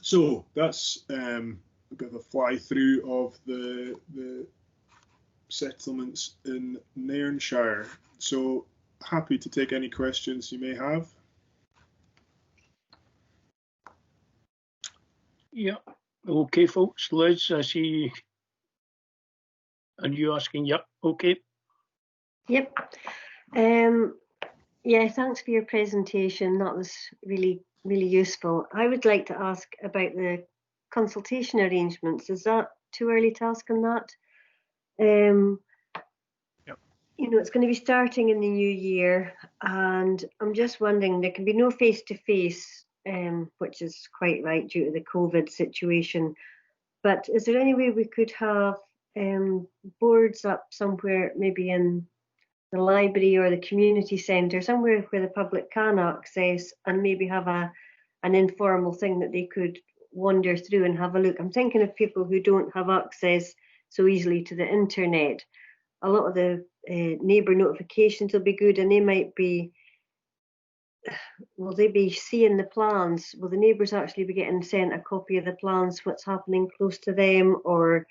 So that's a bit of a fly through of the settlements in Nairnshire. So happy to take any questions you may have. Yeah. Okay, folks. Liz, I see. Are you asking? Yep. Okay. Yep. Yeah, thanks for your presentation. That was really, really useful. I would like to ask about the consultation arrangements. Is that too early to ask on that? Yep. It's going to be starting in the new year, and I'm just wondering, there can be no face-to-face, which is quite right due to the COVID situation. But is there any way we could have boards up somewhere, maybe in the library or the community centre, somewhere where the public can access, and maybe have an informal thing that they could wander through and have a look? I'm thinking of people who don't have access so easily to the internet. A lot of the neighbour notifications will be good, and they might be, will they be seeing the plans? Will the neighbours actually be getting sent a copy of the plans, what's happening close to them, or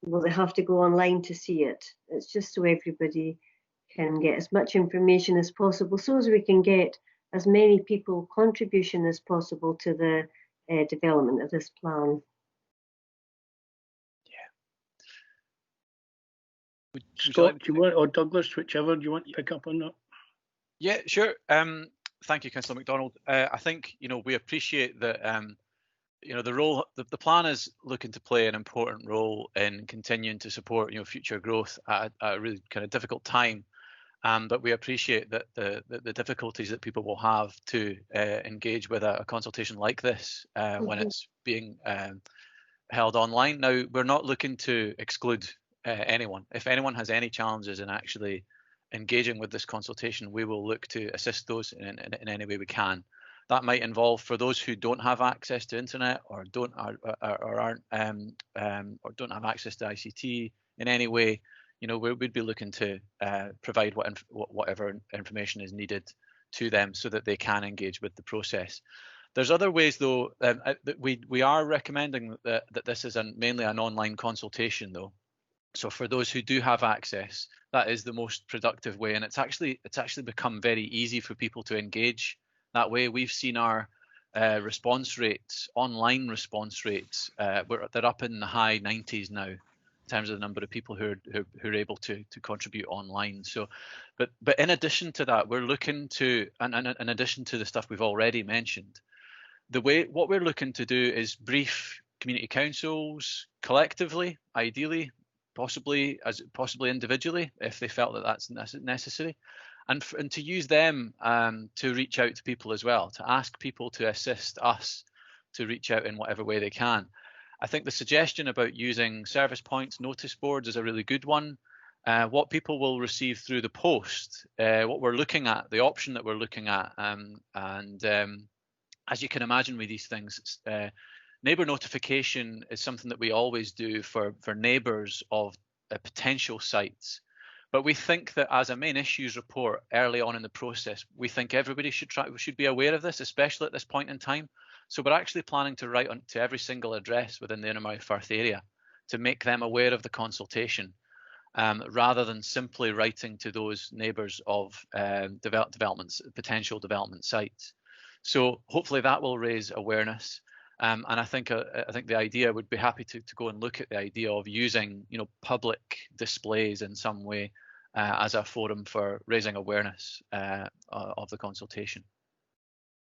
will they have to go online to see it? It's just so everybody can get as much information as possible, so as we can get as many people contribution as possible to the development of this plan. Scott, do you want, or Douglas, whichever, do you want to pick up on that? Yeah, sure. Thank you, Councillor MacDonald. I think we appreciate that the role, the plan is looking to play an important role in continuing to support future growth at a really kind of difficult time. But we appreciate that the difficulties that people will have to engage with a consultation like this when it's being held online. Now, we're not looking to exclude anyone. If anyone has any challenges in actually engaging with this consultation, we will look to assist those in any way we can. That might involve, for those who don't have access to internet or don't have access to ICT in any way, we'd be looking to provide whatever information is needed to them so that they can engage with the process. There's other ways, though, that we are recommending that this is mainly an online consultation, though. So for those who do have access, that is the most productive way, and it's actually become very easy for people to engage that way. We've seen our response rates, online response rates, they're up in the high 90s now in terms of the number of people who are able to contribute online. So, but in addition to that, we're looking to, and in addition to the stuff we've already mentioned, what we're looking to do is brief community councils collectively, ideally, possibly individually if they felt that that's necessary, and to use them to reach out to people as well, to ask people to assist us to reach out in whatever way they can. I think the suggestion about using service points, notice boards is a really good one. What people will receive through the post, what we're looking at, the option that we're looking at, and as you can imagine with these things, neighbour notification is something that we always do for neighbours of potential sites. But we think that as a main issues report early on in the process, we think everybody should be aware of this, especially at this point in time. So we're actually planning to write to every single address within the Innermouth Firth area to make them aware of the consultation, rather than simply writing to those neighbours of potential development sites. So hopefully that will raise awareness. And I think the idea would be happy to go and look at the idea of using, you know, public displays in some way as a forum for raising awareness of the consultation.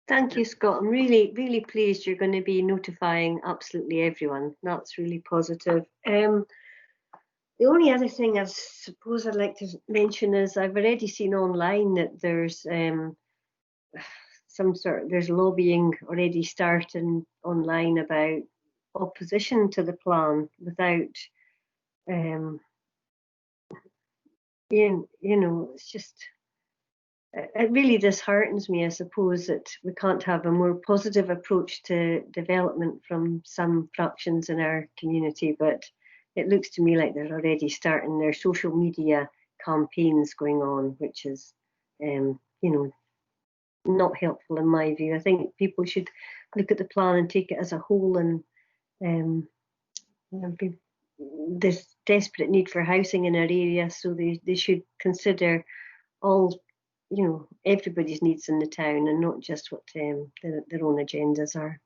Thank you, Scott. I'm really, really pleased you're going to be notifying absolutely everyone. That's really positive. The only other thing I suppose I'd like to mention is I've already seen online that there's there's lobbying already starting online about opposition to the plan without, you know, it's just, it really disheartens me, I suppose, that we can't have a more positive approach to development from some fractions in our community, but it looks to me like they're already starting their social media campaigns going on, which is, you know, not helpful in my view. I think people should look at the plan and take it as a whole, and there's desperate need for housing in our area, so they should consider all, you know, everybody's needs in the town and not just what their own agendas are.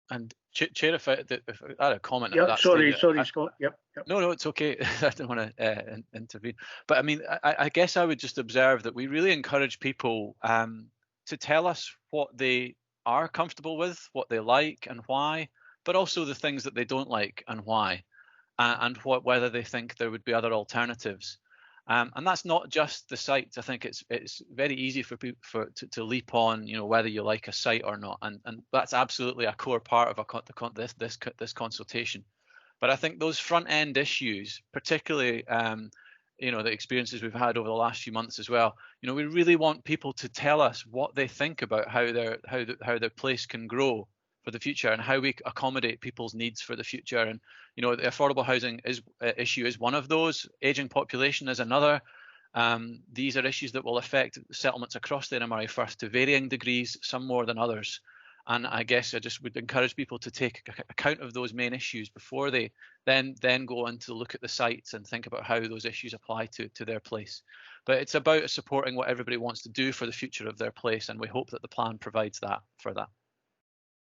And Chair, if I had a comment. Yeah, that sorry, statement, Scott. Yep. No, it's okay. I don't want to intervene. But I mean, I guess I would just observe that we really encourage people to tell us what they are comfortable with, what they like and why, but also the things that they don't like and why, and whether they think there would be other alternatives. And that's not just the site. I think it's very easy for people to leap on, you know, whether you like a site or not, and that's absolutely a core part of this consultation. But I think those front end issues, particularly, you know, the experiences we've had over the last few months as well, you know, we really want people to tell us what they think about how their place can grow for the future and how we accommodate people's needs for the future. And, you know, the affordable housing issue is one of those. Aging population is another. These are issues that will affect settlements across the NMRA First to varying degrees, some more than others. And I guess I just would encourage people to take account of those main issues before they then go on to look at the sites and think about how those issues apply to their place. But it's about supporting what everybody wants to do for the future of their place, and we hope that the plan provides that for that.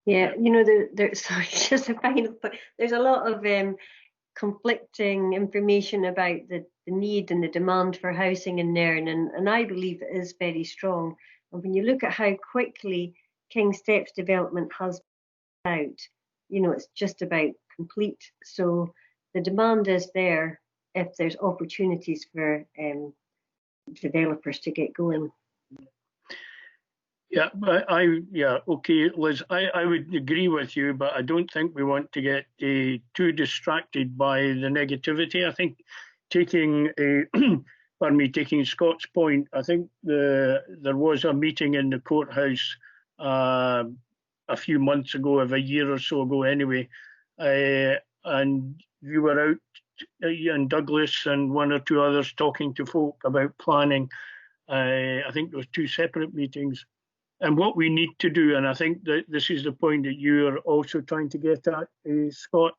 Yeah, you know, sorry, just a final point. There's a lot of conflicting information about the need and the demand for housing in Nairn, and I believe it is very strong. And when you look at how quickly King Steps development has been out, you know, it's just about complete. So the demand is there if there's opportunities for developers to get going. Yeah, but okay, Liz, I would agree with you, but I don't think we want to get too distracted by the negativity. I think taking Scott's point, I think there was a meeting in the courthouse a few months ago, of a year or so ago anyway, and you were out, and Douglas and one or two others, talking to folk about planning. I think there was 2 separate meetings. And what we need to do, and I think that this is the point that you're also trying to get at, Scott,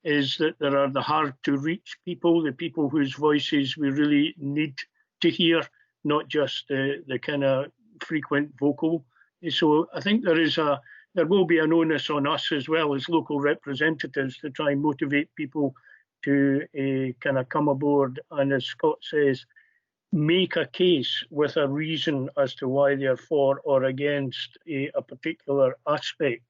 is that there are the hard to reach people, the people whose voices we really need to hear, not just the kind of frequent vocal. So I think there will be an onus on us as well as local representatives to try and motivate people to kind of come aboard, and as Scott says, make a case with a reason as to why they're for or against a particular aspect,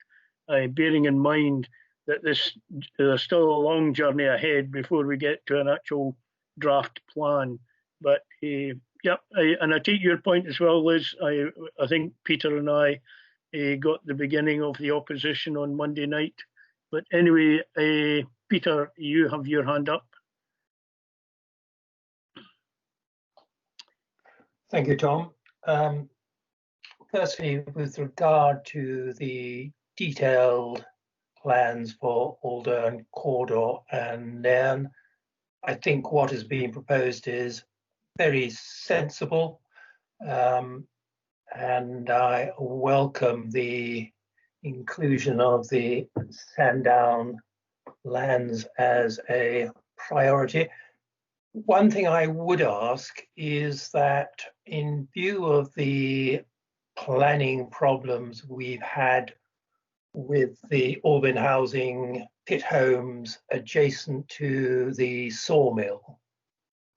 bearing in mind that there's still a long journey ahead before we get to an actual draft plan. But and I take your point as well, Liz. I think Peter and I got the beginning of the opposition on Monday night. But anyway, Peter, you have your hand up. Thank you, Tom. Firstly, with regard to the detailed plans for Aldern, Cawdor and Nairn, I think what is being proposed is very sensible, and I welcome the inclusion of the Sandown lands as a priority. One thing I would ask is that, in view of the planning problems we've had with the Auburn housing pit homes adjacent to the sawmill,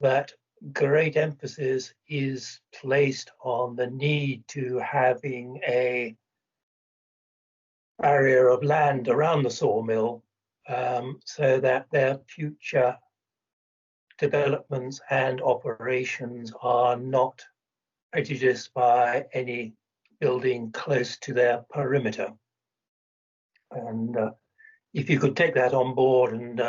that great emphasis is placed on the need to having a barrier of land around the sawmill, so that their future developments and operations are not prejudiced by any building close to their perimeter. And if you could take that on board and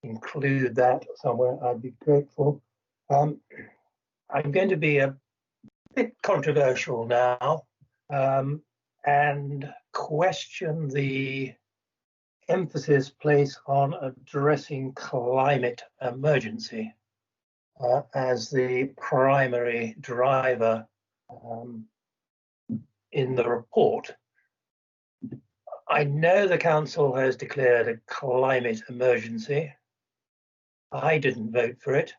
include that somewhere, I'd be grateful. I'm going to be a bit controversial now and question the emphasis placed on addressing climate emergency as the primary driver in the report. I know the council has declared a climate emergency. I didn't vote for it.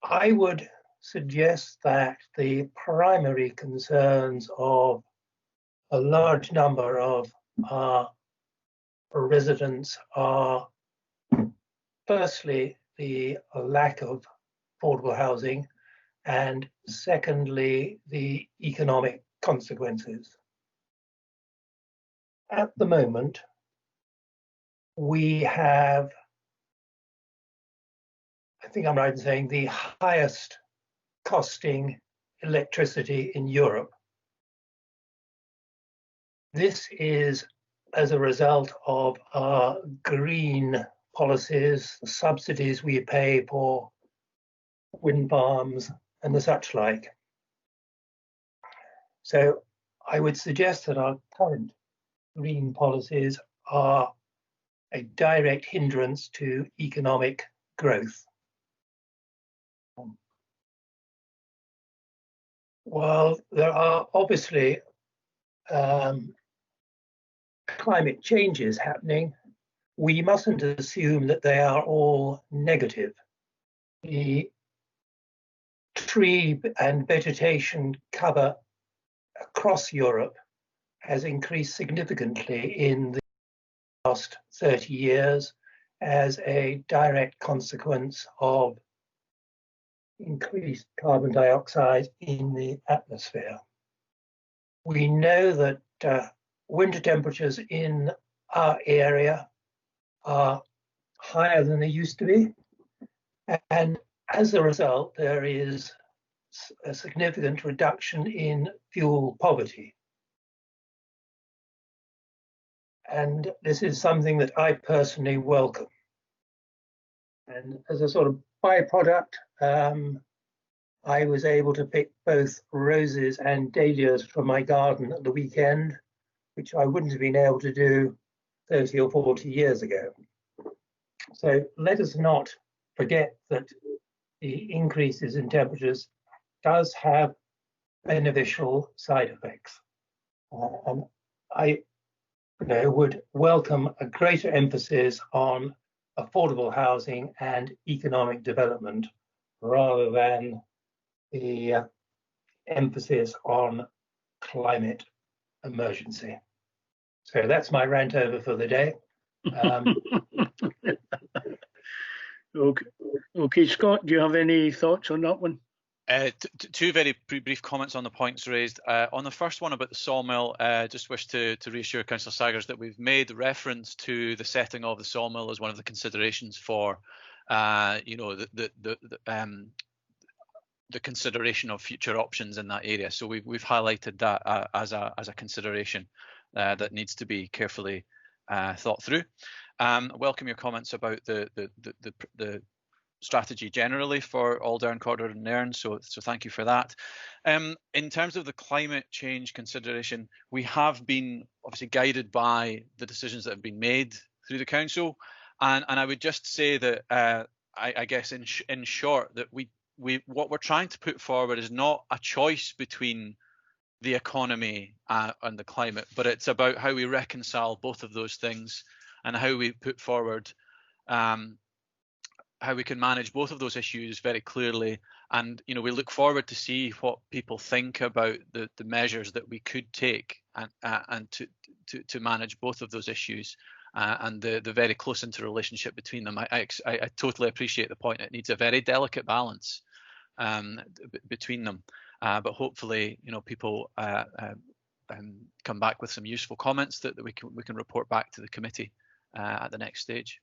I would suggest that the primary concerns of a large number of our residents are, firstly, the lack of affordable housing, and secondly, the economic consequences. At the moment, we have, I think I'm right in saying, the highest costing electricity in Europe. This is as a result of our green policies, the subsidies we pay for wind farms and the such like. So I would suggest that our current green policies are a direct hindrance to economic growth. While there are obviously climate changes happening, we mustn't assume that they are all negative. The tree and vegetation cover across Europe has increased significantly in the last 30 years as a direct consequence of increased carbon dioxide in the atmosphere. We know that winter temperatures in our area are higher than they used to be, and as a result, there is a significant reduction in fuel poverty. And this is something that I personally welcome. And as a sort of byproduct, I was able to pick both roses and dahlias from my garden at the weekend, which I wouldn't have been able to do 30 or 40 years ago. So let us not forget that the increases in temperatures does have beneficial side effects. And I would welcome a greater emphasis on affordable housing and economic development rather than the emphasis on climate emergency. So that's my rant over for the day. Okay, Scott, do you have any thoughts on that one? Two very brief comments on the points raised. On the first one about the sawmill, just wish to reassure Councillor Saggers that we've made reference to the setting of the sawmill as one of the considerations for, the consideration of future options in that area. So we've highlighted that as a consideration that needs to be carefully thought through. Welcome your comments about the strategy generally for All-Down Corridor and Nairn, so thank you for that. In terms of the climate change consideration, we have been obviously guided by the decisions that have been made through the council, and I would just say that I guess in short that what we're trying to put forward is not a choice between the economy and the climate, but it's about how we reconcile both of those things and how we put forward how we can manage both of those issues very clearly. And we look forward to see what people think about the measures that we could take and to manage both of those issues and the very close interrelationship between them. I totally appreciate the point. It needs a very delicate balance between them, but hopefully people come back with some useful comments that we can report back to the committee at the next stage.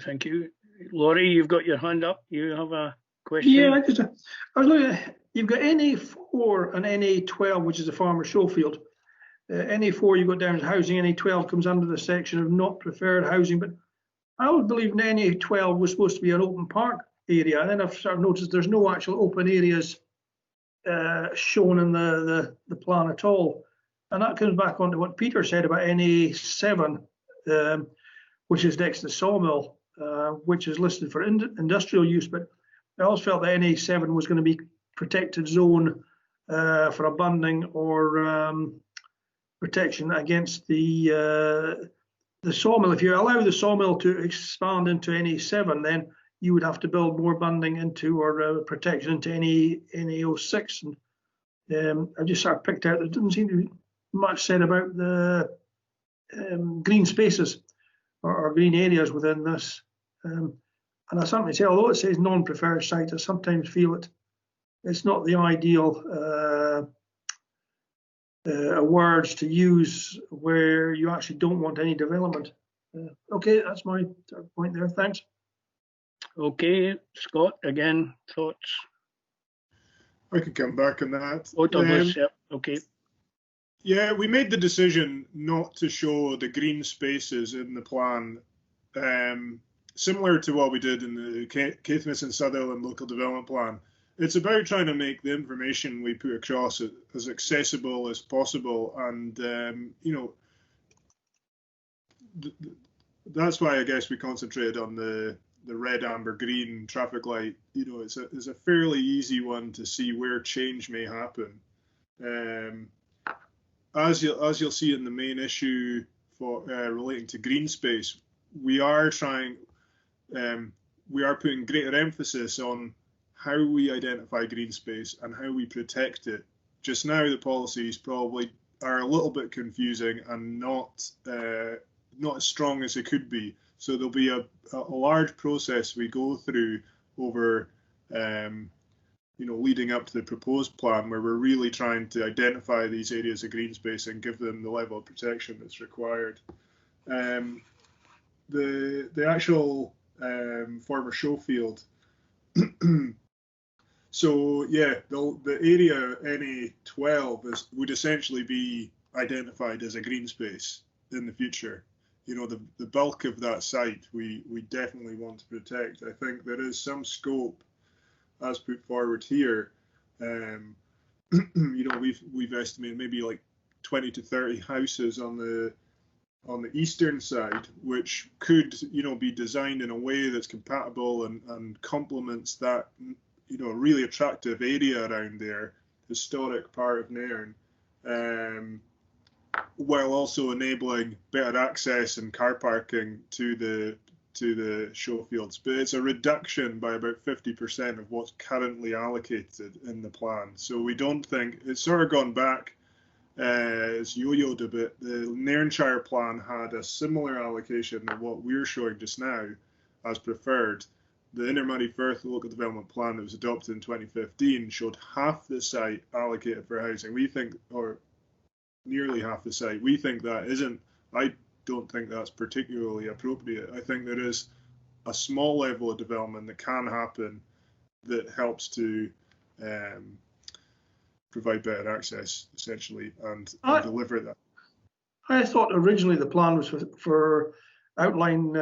Thank you. Laurie, you've got your hand up. You have a question? Yeah, I was looking at, you've got NA4 and NA12, which is the farmer show field. NA4 you've got down as housing, NA12 comes under the section of not preferred housing, but I would believe NA12 was supposed to be an open park area, and then I've sort of noticed there's no actual open areas shown in the plan at all. And that comes back onto what Peter said about NA7, which is next to the sawmill, which is listed for industrial use, but I also felt that NA7 was going to be protected zone for abunding or protection against the sawmill. If you allow the sawmill to expand into NA7, then you would have to build more bunding into or protection into NA06. And I just sort of picked out there didn't seem to be much said about the green spaces or green areas within this. And I certainly say, although it says non-preferred site, I sometimes feel it's not the ideal words to use where you actually don't want any development. Okay, that's my point there. Thanks. Okay, Scott, again, thoughts? I could come back on that. Oh, Douglas, yep, okay. Yeah, we made the decision not to show the green spaces in the plan, similar to what we did in the Caithness and Sutherland local development plan. It's about trying to make the information we put across as accessible as possible, and that's why I guess we concentrated on the red, amber, green traffic light. It's a fairly easy one to see where change may happen. As you'll see in the main issue for relating to green space, we are putting greater emphasis on how we identify green space and how we protect it. Just now, the policies probably are a little bit confusing and not as strong as it could be. So there'll be a large process we go through over, leading up to the proposed plan, where we're really trying to identify these areas of green space and give them the level of protection that's required. The actual former show field. So yeah, the area NA12 would essentially be identified as a green space in the future. The bulk of that site we definitely want to protect. I think there is some scope, as put forward here. We've estimated maybe like 20 to 30 houses on the eastern side, which could be designed in a way that's compatible and complements that really attractive area around there, historic part of Nairn, while also enabling better access and car parking to the show fields. But it's a reduction by about 50% of what's currently allocated in the plan. So we don't think it's sort of gone back. It's yo-yoed a bit. The Nairnshire plan had a similar allocation of what we're showing just now as preferred. The Inner Murray Firth local development plan that was adopted in 2015 showed half the site allocated for housing. We think, or nearly half the site. We think that isn't. I don't think that's particularly appropriate. I think there is a small level of development that can happen that helps to provide better access, essentially, and deliver that. I thought originally the plan was for outline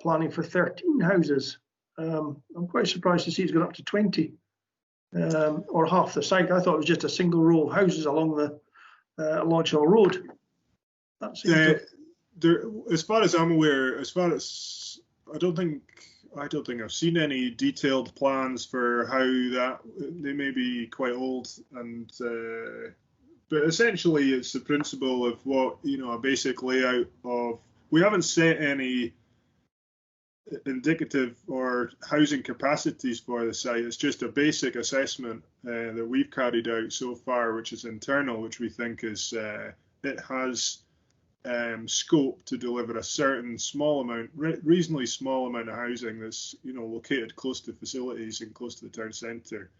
planning for 13 houses. I'm quite surprised to see it's gone up to 20, or half the site. I thought it was just a single row of houses along the Lodge Hill Road. As far as I'm aware, I don't think I've seen any detailed plans for how that. They may be quite old, and but essentially it's the principle of what a basic layout of. We haven't set any indicative or housing capacities for the site. It's just a basic assessment that we've carried out so far, which is internal, which we think is it has scope to deliver a certain small amount, reasonably small amount of housing that's located close to facilities and close to the town centre.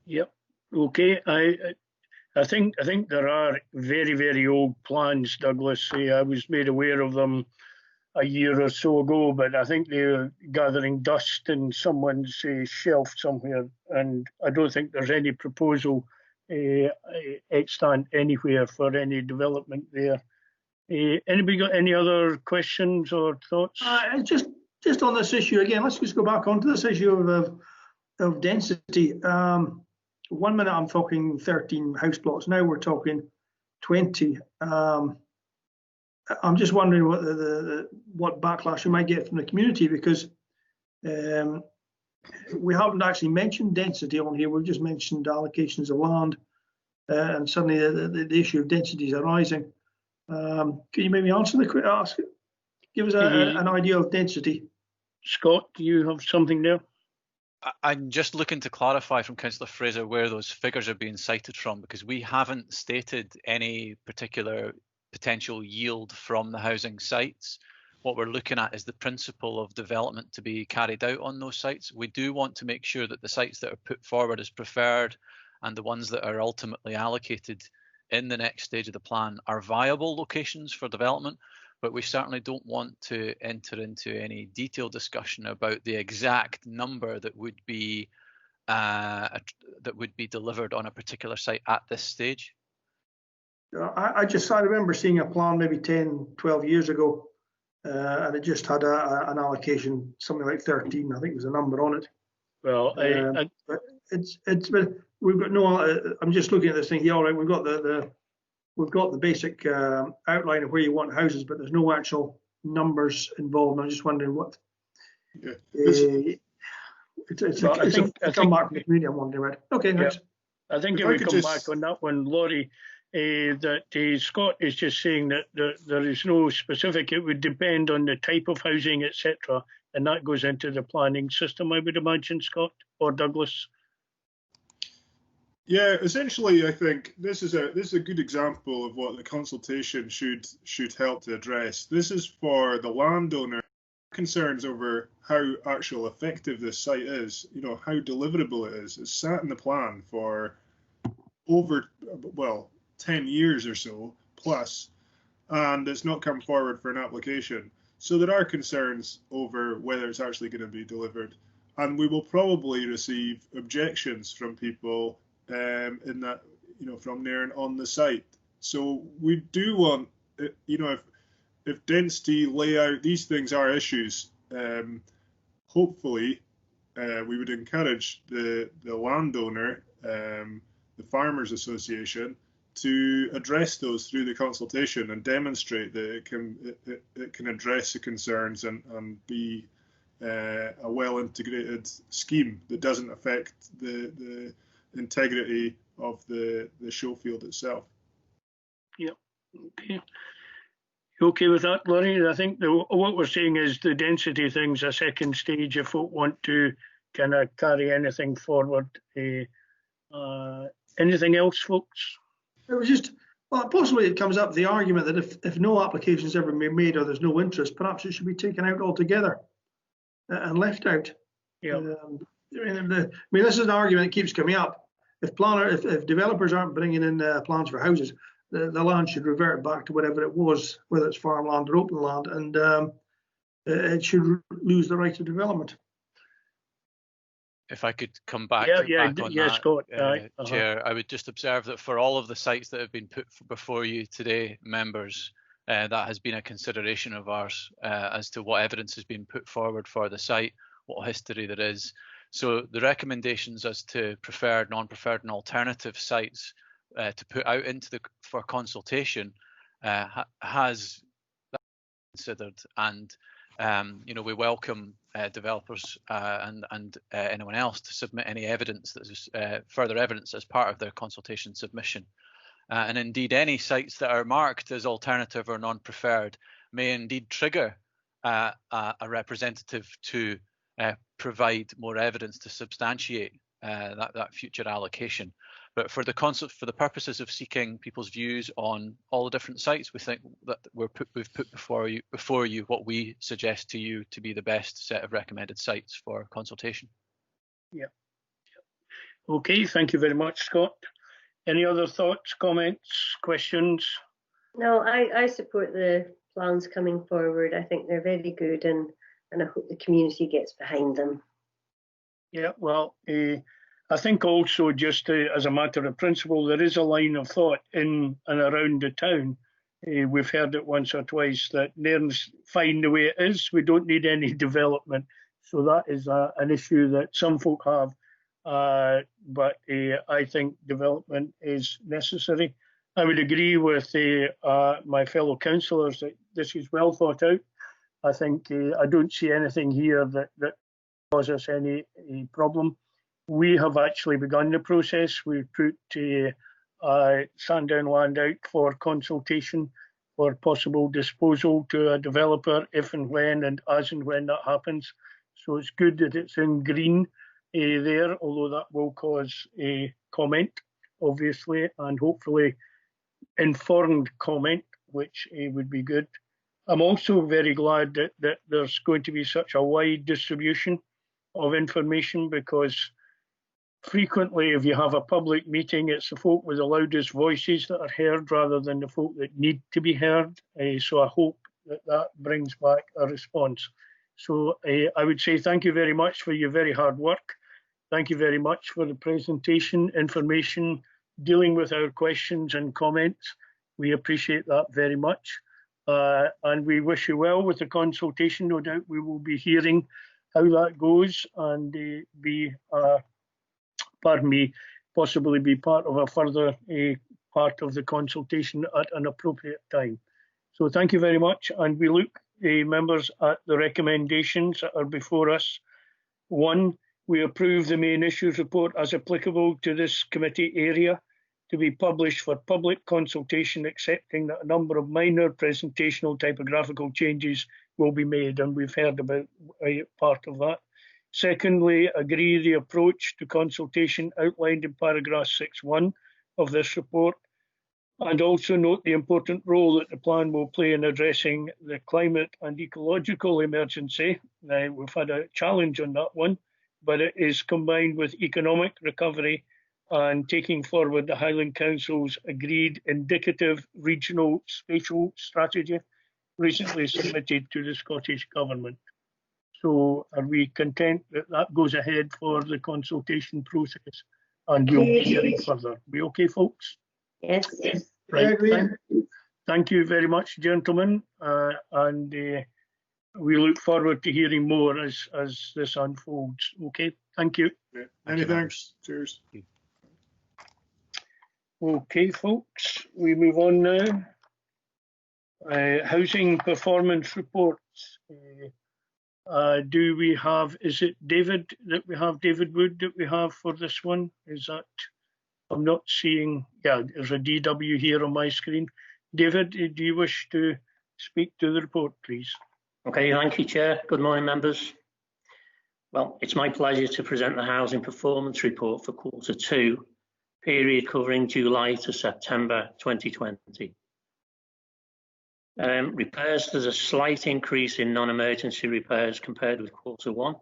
Yep. Okay. I think there are very, very old plans, Douglas. I was made aware of them a year or so ago, but I think they're gathering dust in someone's shelf somewhere, and I don't think there's any proposal extant anywhere for any development there. Anybody got any other questions or thoughts? Just on this issue again, let's just go back onto this issue of density. 1 minute I'm talking 13 house plots. Now we're talking 20. I'm just wondering what backlash we might get from the community, because we haven't actually mentioned density on here. We've just mentioned allocations of land, and suddenly the issue of density is arising. Can you maybe answer give us an idea of density? Scott, do you have something there? I'm just looking to clarify from Councillor Fraser where those figures are being cited from, because we haven't stated any particular potential yield from the housing sites. What we're looking at is the principle of development to be carried out on those sites. We do want to make sure that the sites that are put forward as preferred and the ones that are ultimately allocated in the next stage of the plan are viable locations for development, but we certainly don't want to enter into any detailed discussion about the exact number that would be delivered on a particular site at this stage. I remember seeing a plan maybe 10, 12 years ago, and it just had an allocation, something like 13, I think was a number on it. Well, but we've got no. I'm just looking at this thing here. All right, we've got the basic outline of where you want houses, but there's no actual numbers involved. I'm just wondering what. Yeah. It's come back from the community. I'm wondering, right? Okay, thanks. I think if we come back on that one, Laurie, that Scott is just saying that there is no specific. It would depend on the type of housing, etc., and that goes into the planning system, I would imagine, Scott or Douglas. Yeah, essentially, I think this is a good example of what the consultation should help to address. This is for the landowner concerns over how actual effective this site is. How deliverable it is. It's sat in the plan for over 10 years or so plus, and it's not come forward for an application. So there are concerns over whether it's actually going to be delivered, and we will probably receive objections from people in that, from Nairn on the site. So we do want, if density, layout, these things are issues, hopefully we would encourage the landowner, the Farmers Association, to address those through the consultation and demonstrate that it can address the concerns and be a well-integrated scheme that doesn't affect the integrity of the show field itself. Yep. Okay. You okay with that, Laurie? I think what we're saying is the density thing's a second stage if folk want to kind of carry anything forward. Anything else, folks? It was just, possibly it comes up the argument that if no applications ever been made or there's no interest, perhaps it should be taken out altogether and left out. Yeah. This is an argument that keeps coming up. If developers aren't bringing in plans for houses, the land should revert back to whatever it was, whether it's farmland or open land, and it should lose the right of development. If I could come back, on that, Scott. Chair, I would just observe that for all of the sites that have been put before you today, members, that has been a consideration of ours as to what evidence has been put forward for the site, what history there is. So the recommendations as to preferred, non-preferred and alternative sites to put out for consultation has been considered, and we welcome developers and anyone else to submit any evidence that is further evidence as part of their consultation submission. And indeed, any sites that are marked as alternative or non-preferred may indeed trigger a representative to provide more evidence to substantiate that future allocation. But for the purposes of seeking people's views on all the different sites, we think that we've put before you what we suggest to you to be the best set of recommended sites for consultation. Yeah. Okay, thank you very much, Scott. Any other thoughts, comments, questions? No, I support the plans coming forward. I think they're very good, and I hope the community gets behind them. Yeah, well, I think also just as a matter of principle, there is a line of thought in and around the town. We've heard it once or twice that Nairn's fine the way it is. We don't need any development. So that is an issue that some folk have. But I think development is necessary. I would agree with my fellow councillors that this is well thought out. I think I don't see anything here that causes any problem. We have actually begun the process. We've put Sandown land out for consultation for possible disposal to a developer if and when and as and when that happens. So it's good that it's in green there, although that will cause a comment, obviously, and hopefully informed comment, which would be good. I'm also very glad that there's going to be such a wide distribution of information, because frequently if you have a public meeting, it's the folk with the loudest voices that are heard rather than the folk that need to be heard. So I hope that brings back a response. So I would say thank you very much for your very hard work. Thank you very much for the presentation, information, dealing with our questions and comments. We appreciate that very much. And we wish you well with the consultation. No doubt we will be hearing how that goes and possibly be part of a further part of the consultation at an appropriate time. So thank you very much. And we look, members, at the recommendations that are before us. 1, we approve the main issues report as applicable to this committee area to be published for public consultation, accepting that a number of minor presentational typographical changes will be made, and we've heard about a part of that. Secondly, agree the approach to consultation outlined in paragraph 6.1 of this report, and also note the important role that the plan will play in addressing the climate and ecological emergency. Now, we've had a challenge on that one, but it is combined with economic recovery and taking forward the Highland Council's agreed indicative regional spatial strategy recently submitted to the Scottish Government. So are we content that that goes ahead for the consultation process and you'll be hearing further? We okay, folks? Yes. Right. Thank you very much, gentlemen. And we look forward to hearing more as this unfolds. Okay, thank you. Yeah. Many thanks. Cheers. Okay, folks, we move on now. Housing performance reports. Do we have, is it David that we have, David Wood that we have for this one? Is that, I'm not seeing, yeah, there's a DW here on my screen. David, do you wish to speak to the report, please? Okay, thank you, Chair. Good morning, members. Well, it's my pleasure to present the Housing Performance Report for Q2, period covering July to September 2020. Repairs, there's a slight increase in non-emergency repairs compared with Q1.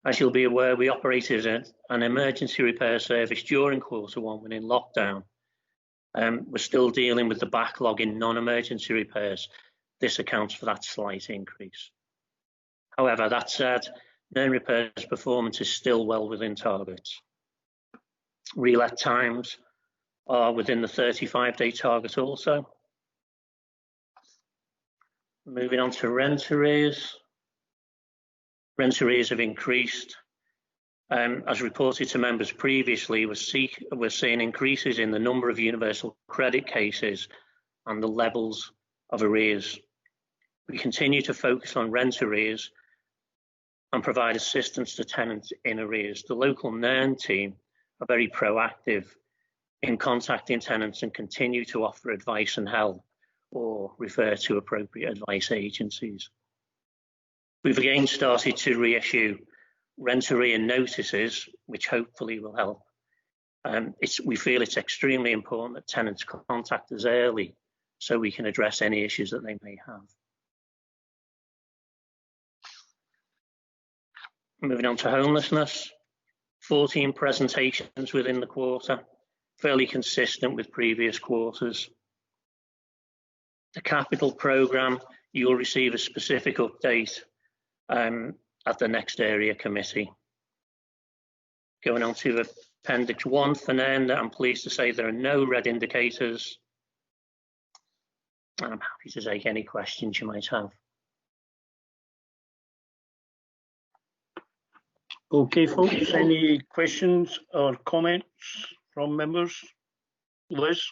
As you'll be aware, we operated an emergency repair service during Q1 when in lockdown. We're still dealing with the backlog in non-emergency repairs. This accounts for that slight increase. However, that said, Nairn repairs performance is still well within targets. Relet times are within the 35-day target also. Moving on to rent arrears. Rent arrears have increased. As reported to members previously, we're seeing increases in the number of universal credit cases and the levels of arrears. We continue to focus on rent arrears and provide assistance to tenants in arrears. The local Nairn team are very proactive in contacting tenants and continue to offer advice and help or refer to appropriate advice agencies. We've again started to reissue rent arrear notices, which hopefully will help. We feel it's extremely important that tenants contact us early so we can address any issues that they may have. Moving on to homelessness, 14 presentations within the quarter, fairly consistent with previous quarters. The capital programme, you'll receive a specific update at the next area committee. Going on to Appendix 1 for now, I'm pleased to say there are no red indicators. And I'm happy to take any questions you might have. Okay, folks, any questions or comments from members? Liz?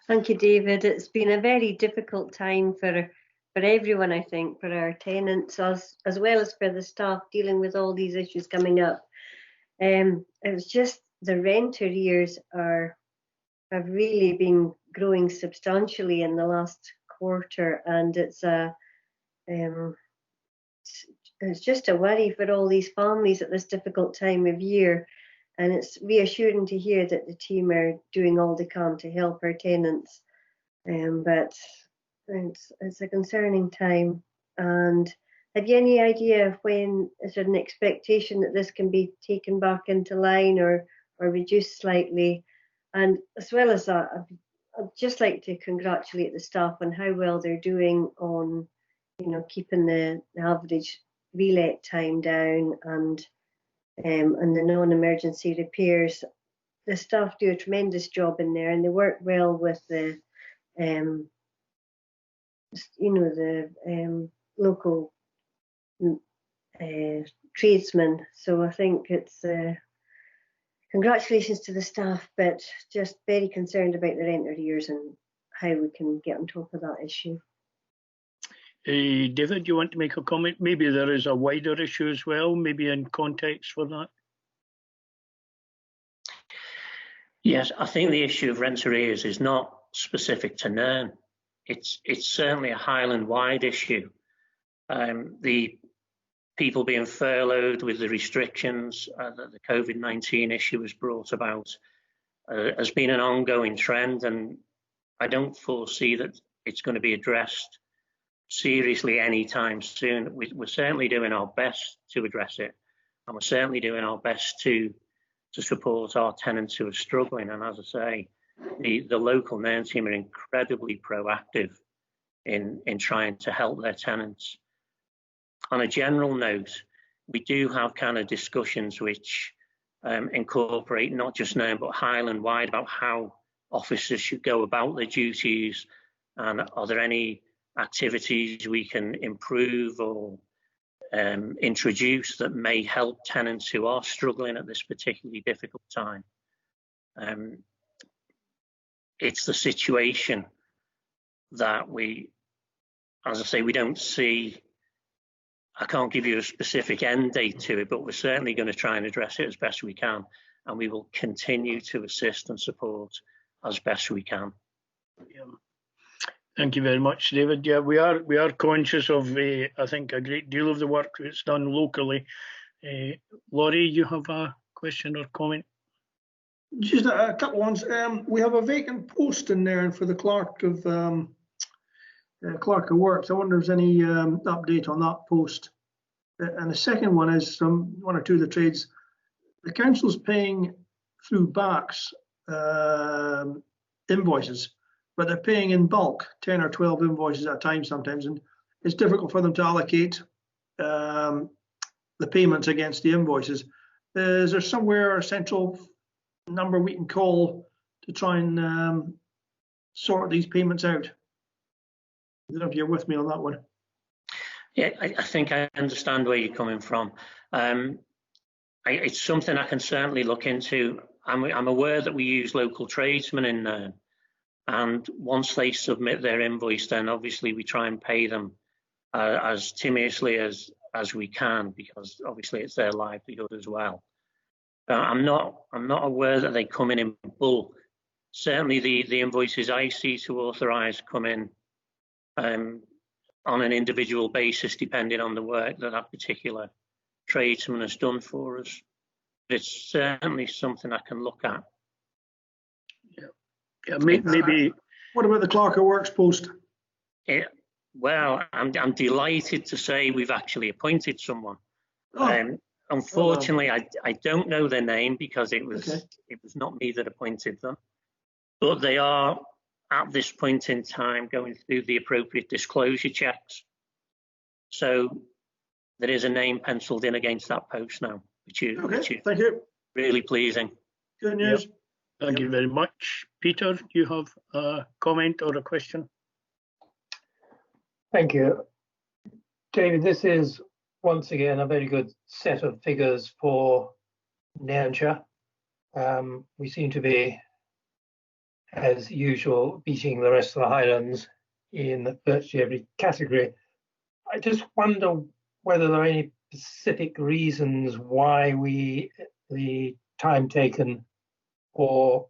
Thank you, David. It's been a very difficult time for everyone, I think, for our tenants as well as for the staff dealing with all these issues coming up. It was just the rent arrears have really been growing substantially in the last quarter, and it's just a worry for all these families at this difficult time of year. And it's reassuring to hear that the team are doing all they can to help our tenants. But it's a concerning time. And have you any idea of when is there an expectation that this can be taken back into line or reduced slightly? And as well as that, I'd just like to congratulate the staff on how well they're doing on, keeping the average relet time down and the non-emergency repairs. The staff do a tremendous job in there, and they work well with the local tradesmen. So I think it's congratulations to the staff, but just very concerned about the rent arrears and how we can get on top of that issue. David, do you want to make a comment? Maybe there is a wider issue as well, maybe in context for that? Yes, I think the issue of rent arrears is not specific to Nairn. It's certainly a Highland-wide issue. The people being furloughed with the restrictions that the COVID-19 issue has brought about has been an ongoing trend, and I don't foresee that it's going to be addressed seriously anytime soon. We're certainly doing our best to address it, and we're certainly doing our best to support our tenants who are struggling. And as I say, the local Nairn team are incredibly proactive in trying to help their tenants. On a general note, we do have kind of discussions which incorporate not just Nairn but Highland-wide about how officers should go about their duties, and are there any activities we can improve or introduce that may help tenants who are struggling at this particularly difficult time. It's the situation that we, as I say, we don't see. I can't give you a specific end date to it, but we're certainly going to try and address it as best we can, and we will continue to assist and support as best we can. Yeah. Thank you very much, David. Yeah, we are conscious of, I think, a great deal of the work that's done locally. Laurie, you have a question or comment? Just a couple ones. We have a vacant post in there for the clerk of works. I wonder if there's any update on that post. And the second one is from one or two of the trades. The council's paying through backs invoices, but they're paying in bulk, 10 or 12 invoices at a time sometimes, and it's difficult for them to allocate the payments against the invoices. Is there somewhere a central number we can call to try and sort these payments out? I don't know if you're with me on that one. Yeah, I think I understand where you're coming from. It's something I can certainly look into. I'm aware that we use local tradesmen in there. And once they submit their invoice, then obviously we try and pay them as timorously as we can, because obviously it's their livelihood as well. I'm not aware that they come in bulk certainly the invoices I see to authorise come in on an individual basis, depending on the work that that particular tradesman has done for us. It's certainly something I can look at. Yeah, maybe. What about the clerk of works post? Well, I'm delighted to say we've actually appointed someone. Oh. Unfortunately, I don't know their name because it was not me that appointed them, but they are at this point in time going through the appropriate disclosure checks. So there is a name penciled in against that post now, which is Thank you. really pleasing. Good news. Yep. Thank you very much. Peter, do you have a comment or a question? Thank you. David, this is once again a very good set of figures for Nairnshire. We seem to be, as usual, beating the rest of the Highlands in virtually every category. I just wonder whether there are any specific reasons why the time taken for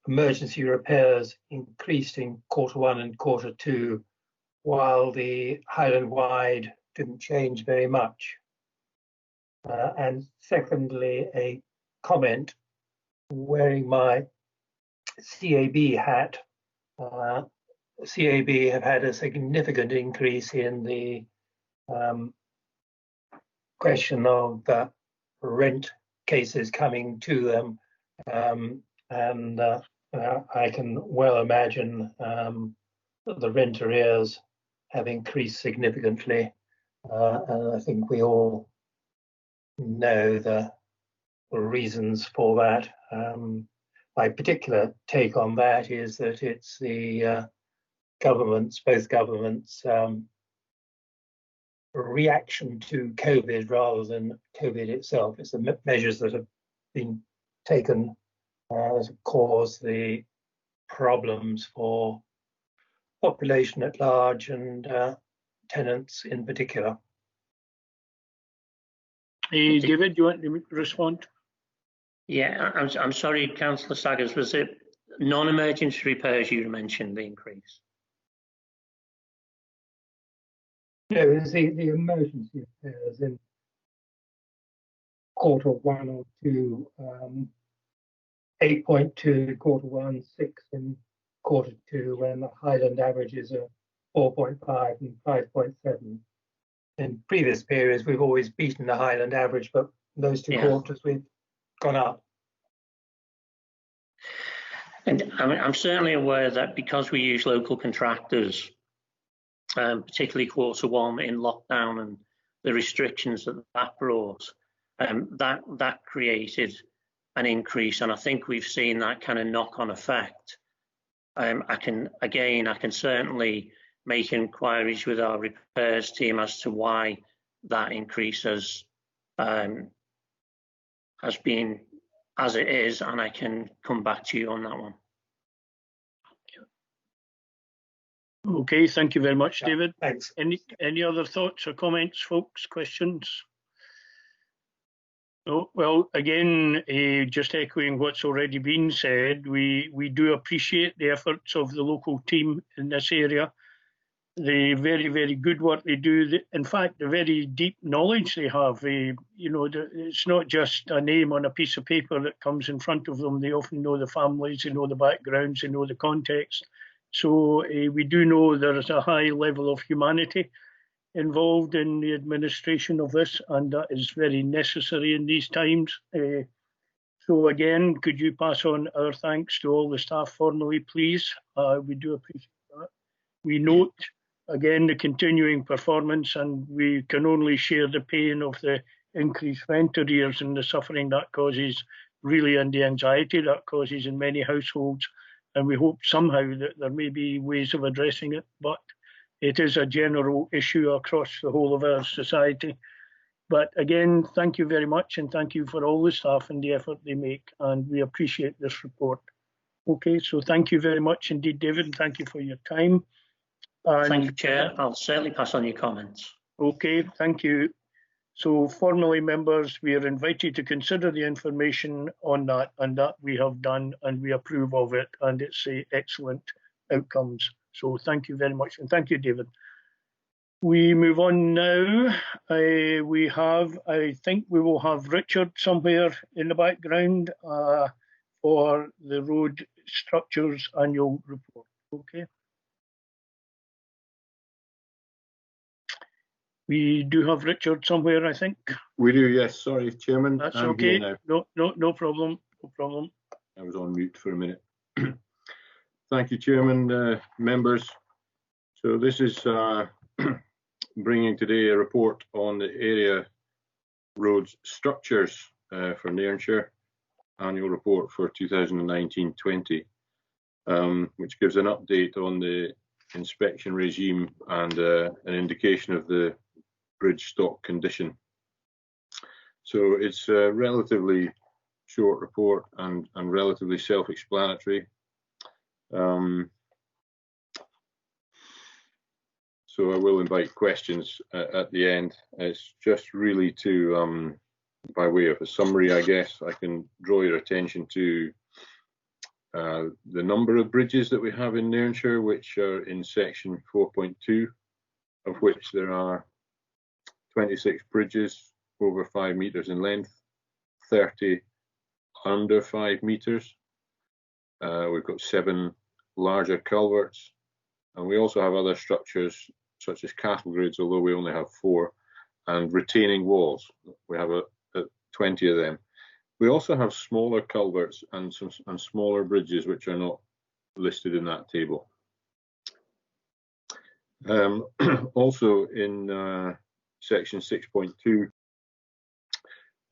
emergency repairs increased in Q1 and Q2, while the Highland-wide didn't change very much. And secondly, a comment, wearing my CAB hat, CAB have had a significant increase in the question of rent cases coming to them, and I can well imagine that the rent arrears have increased significantly, and I think we all know the reasons for that. My particular take on that is that it's the both governments' reaction to COVID rather than COVID itself. It's the measures that have been taken that have caused the problems for population at large and tenants in particular. Hey, David, do you want to respond? Yeah, I'm sorry, Councillor Saggers, was it non-emergency repairs you mentioned the increase? No, it was the emergency repairs in Q1 or 2, 8.2 Q1, 6 in Q2, when the Highland averages are 4.5 and 5.7. In previous periods, we've always beaten the Highland average, but those two quarters we've gone up. And I'm certainly aware that because we use local contractors, particularly Q1 in lockdown and the restrictions that brought, that created an increase, and I think we've seen that kind of knock-on effect. I can certainly make inquiries with our repairs team as to why that increase has been as it is, and I can come back to you on that one. Okay, thank you very much, David. Thanks. Any other thoughts or comments, folks, questions? No, well, again, just echoing what's already been said, we do appreciate the efforts of the local team in this area, the very, very good work they do. In fact, the very deep knowledge they have. It's not just a name on a piece of paper that comes in front of them. They often know the families, they know the backgrounds, they know the context. So we do know there is a high level of humanity involved in the administration of this, and that is very necessary in these times. So again, could you pass on our thanks to all the staff formally, please? We do appreciate that. We note, again, the continuing performance, and we can only share the pain of the increased rent arrears and the suffering that causes, really, and the anxiety that causes in many households. And we hope somehow that there may be ways of addressing it, but it is a general issue across the whole of our society. But again, thank you very much, and thank you for all the staff and the effort they make, and we appreciate this report. Okay, so thank you very much indeed, David, and thank you for your time. And, thank you, Chair. I'll certainly pass on your comments. Okay, thank you. So formally, members, we are invited to consider the information on that, and that we have done, and we approve of it, and it's excellent outcomes. So thank you very much, and thank you, David. We move on now. I think we will have Richard somewhere in the background for the road structures annual report. Okay. We do have Richard somewhere, I think. We do, yes. Sorry, Chairman. That's I'm okay. here now. No problem. No problem. I was on mute for a minute. Thank you, Chairman, members. So this is bringing today a report on the area roads structures for Nairnshire, annual report for 2019-20, which gives an update on the inspection regime and an indication of the bridge stock condition. So it's a relatively short report and relatively self-explanatory. So I will invite questions at the end. It's just really to, by way of a summary, I guess, I can draw your attention to the number of bridges that we have in Nairnshire, which are in section 4.2, of which there are 26 bridges over 5 metres in length, 30 under 5 metres. We've got 7 larger culverts, and we also have other structures such as cattle grids, although we only have 4, and retaining walls. We have 20 of them. We also have smaller culverts and smaller bridges which are not listed in that table. Also in section 6.2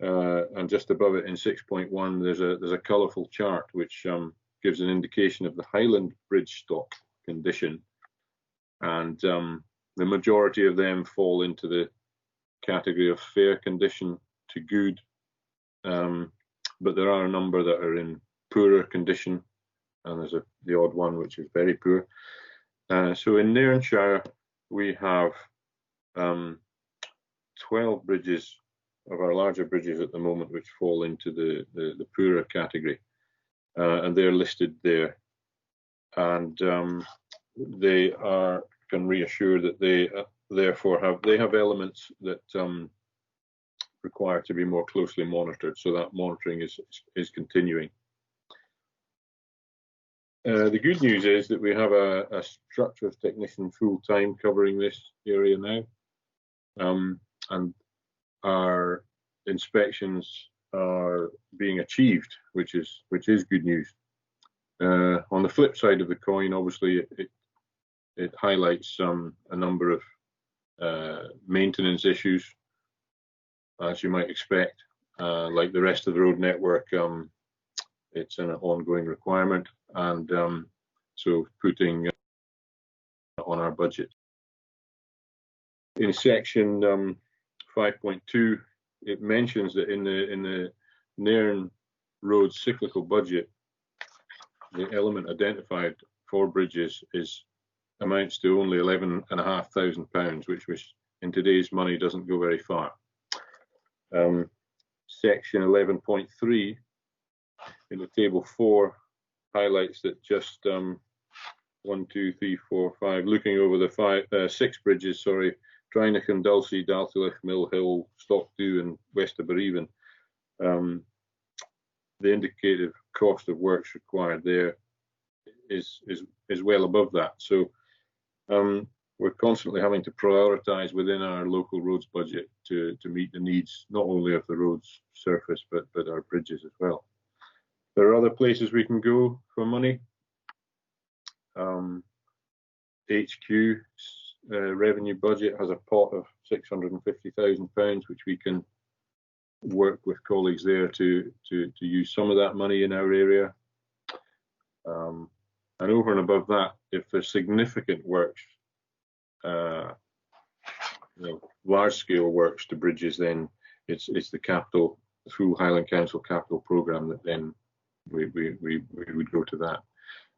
and just above it in 6.1, there's a colourful chart which gives an indication of the Highland bridge stock condition, and the majority of them fall into the category of fair condition to good, but there are a number that are in poorer condition, and there's the odd one which is very poor. So in Nairnshire we have 12 bridges of our larger bridges at the moment which fall into the poorer category, and they're listed there, and they can reassure that they therefore have elements that require to be more closely monitored, so that monitoring is continuing. The good news is that we have a structures technician full-time covering this area now, and our inspections are being achieved, which is good news. On the flip side of the coin, obviously, it highlights a number of maintenance issues, as you might expect. Like the rest of the road network, it's an ongoing requirement, and so putting on our budget. In section 5.2, it mentions that in the Nairn Road cyclical budget, the element identified for bridges amounts to only £11,500, which in today's money doesn't go very far. Section 11.3 in the table 4 highlights that just 1, 2, 3, 4, 5, looking over the 6 bridges, sorry, Drynach, Dulcie, Daltylech, Mill Hill, Stockdew and West of Bereaven, the indicated cost of works required there is well above that. So we're constantly having to prioritise within our local roads budget to meet the needs not only of the roads surface but our bridges as well. There are other places we can go for money. HQ revenue budget has a pot of £650,000, which we can work with colleagues there to use some of that money in our area. And over and above that, if there's significant works, large-scale works to bridges, then it's the full Highland Council capital programme that then we would go to that.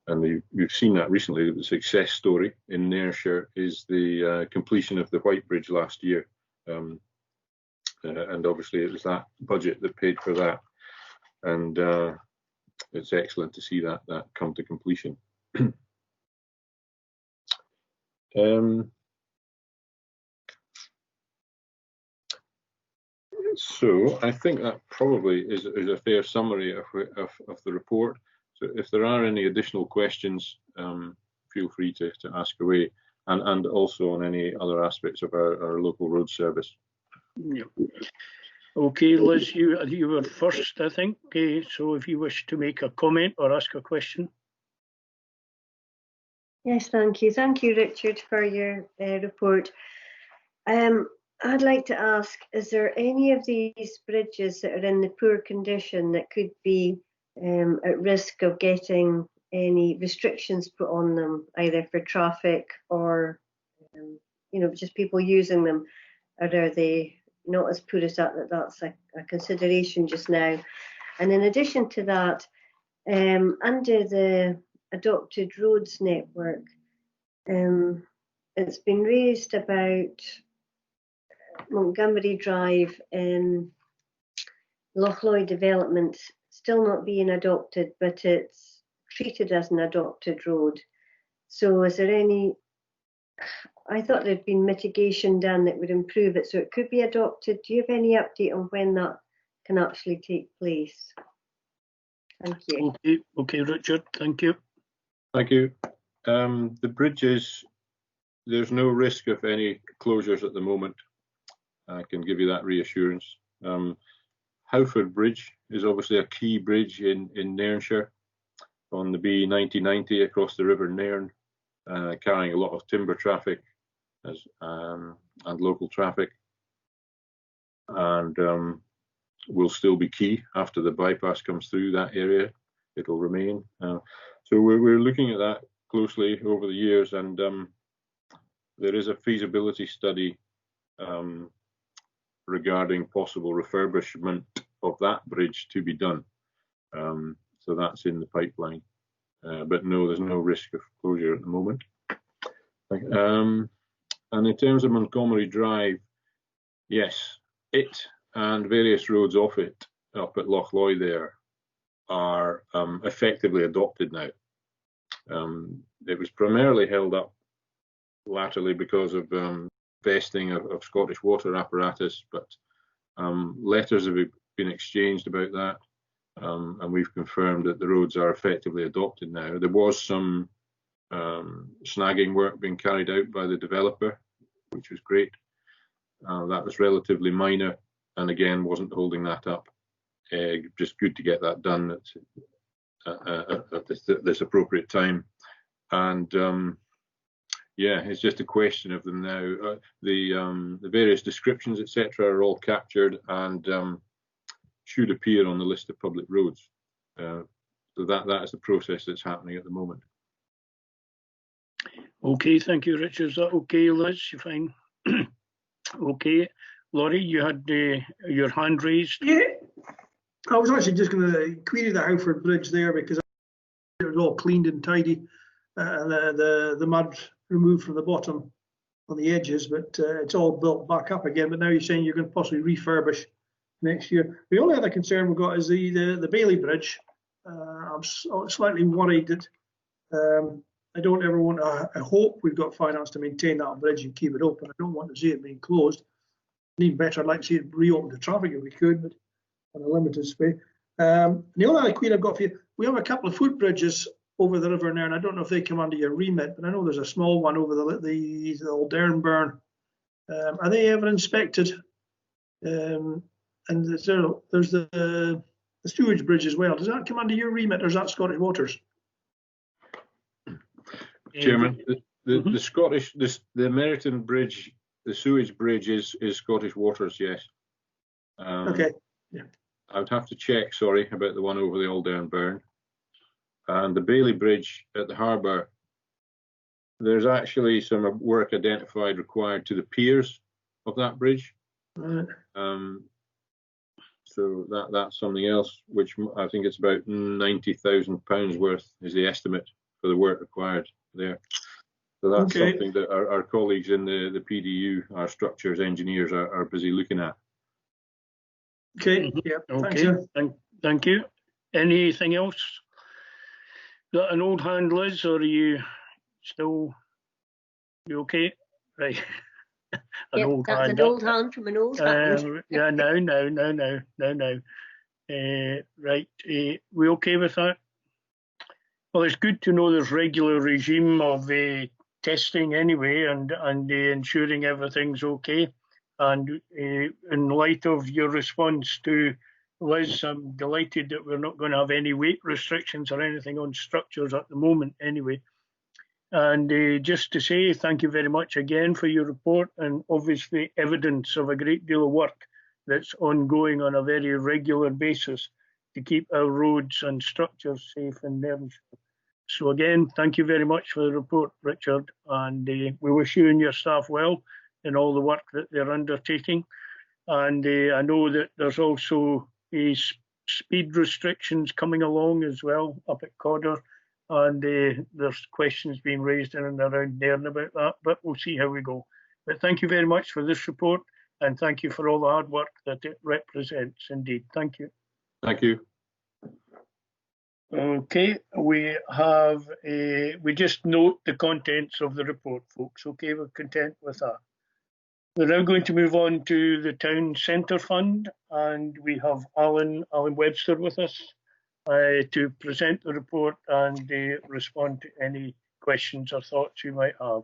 And we've seen that recently. The success story in Nairnshire is the completion of the White Bridge last year. and obviously it was that budget that paid for that, and it's excellent to see that come to completion. So I think that probably is a fair summary of the report. So if there are any additional questions, feel free to ask away, and also on any other aspects of our local road service. Yeah. Okay, Liz, you were first, I think. So if you wish to make a comment or ask a question. Yes, thank you. Thank you, Richard, for your report. I'd like to ask, is there any of these bridges that are in the poor condition that could be at risk of getting any restrictions put on them, either for traffic or, just people using them? Or are they not as poor as that's a consideration just now? And in addition to that, under the adopted roads network, it's been raised about Montgomery Drive in Lochloy development still not being adopted, but it's treated as an adopted road. So is there any, I thought there'd been mitigation done that would improve it, so it could be adopted. Do you have any update on when that can actually take place? Thank you. Okay, Richard, thank you. Thank you. The bridges, there's no risk of any closures at the moment. I can give you that reassurance. Howford Bridge is obviously a key bridge in Nairnshire on the B9090 across the River Nairn, carrying a lot of timber traffic and local traffic, and will still be key after the bypass comes through that area. It'll remain. So we're looking at that closely over the years, and there is a feasibility study regarding possible refurbishment of that bridge to be done. So that's in the pipeline. But no, there's no risk of closure at the moment. And in terms of Montgomery Drive, yes, it and various roads off it up at Lochloy there are effectively adopted now. It was primarily held up latterly because of vesting of Scottish water apparatus, but letters have been exchanged about that, and we've confirmed that the roads are effectively adopted now. There was some snagging work being carried out by the developer, which was great. That was relatively minor, and again, wasn't holding that up. Just good to get that done at this appropriate time. And yeah, it's just a question of them now. The various descriptions, etc., are all captured and should appear on the list of public roads. So that is the process that's happening at the moment. Okay, thank you, Richard. Is that okay, Liz? You fine? Okay, Laurie, you had your hand raised. Yeah, I was actually just going to query the Howford Bridge there because it was all cleaned and tidy, and the mud removed from the bottom on the edges, but it's all built back up again. But now you're saying you're going to possibly refurbish next year. The only other concern we've got is the Bailey Bridge. I'm slightly worried that I don't ever want to. I hope we've got finance to maintain that bridge and keep it open. I don't want to see it being closed. Need better. I'd like to see it reopen to traffic if we could, but on a limited space. The only other query I've got for you, we have a couple of footbridges over the River Nairn. I don't know if they come under your remit, but I know there's a small one over the old Nairn burn. Are they ever inspected? And there's the sewage bridge as well. Does that come under your remit, or is that Scottish Waters? Chairman, the Scottish, the Meriton Bridge, the sewage bridge is Scottish Waters, yes. Okay. Yeah. I would have to check, sorry, about the one over the Old Down Burn. And the Bailey Bridge at the harbour, there's actually some work identified required to the piers of that bridge. Right. So that's something else, which I think it's about £90,000 worth is the estimate for the work required there. So that's something that our colleagues in the PDU, our structures engineers, are busy looking at. Okay, yeah, thanks, Okay, sir. thank you. Anything else? Got an old hand, Liz, or are you still okay? Right. Yep, that's an old hand from an old hand. Yeah, no. Right, we okay with that? Well, it's good to know there's regular regime of testing anyway, and ensuring everything's okay. And in light of your response to Liz, I'm delighted that we're not going to have any weight restrictions or anything on structures at the moment anyway. And just to say thank you very much again for your report, and obviously evidence of a great deal of work that's ongoing on a very regular basis to keep our roads and structures safe in Nairnshire. So again, thank you very much for the report, Richard, and we wish you and your staff well in all the work that they're undertaking. And I know that there's also speed restrictions coming along as well up at Codder, and there's questions being raised in and around Nairn about that, but we'll see how we go. But thank you very much for this report, and thank you for all the hard work that it represents indeed. Thank you. Thank you. Okay, we have we just note the contents of the report, folks. Okay, we're content with that. We're now going to move on to the Town Centre Fund, and we have Alan Webster with us to present the report and respond to any questions or thoughts you might have.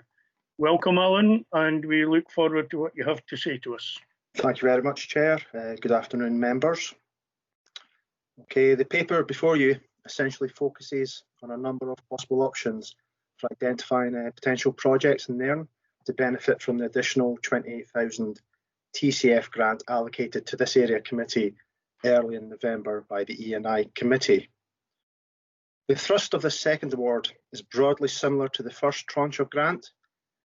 Welcome, Alan, and we look forward to what you have to say to us. Thank you very much, Chair. Good afternoon, members. Okay, the paper before you essentially focuses on a number of possible options for identifying potential projects in Nairn to benefit from the additional 28,000 TCF grant allocated to this area committee early in November by the E&I committee. The thrust of the second award is broadly similar to the first tranche of grant.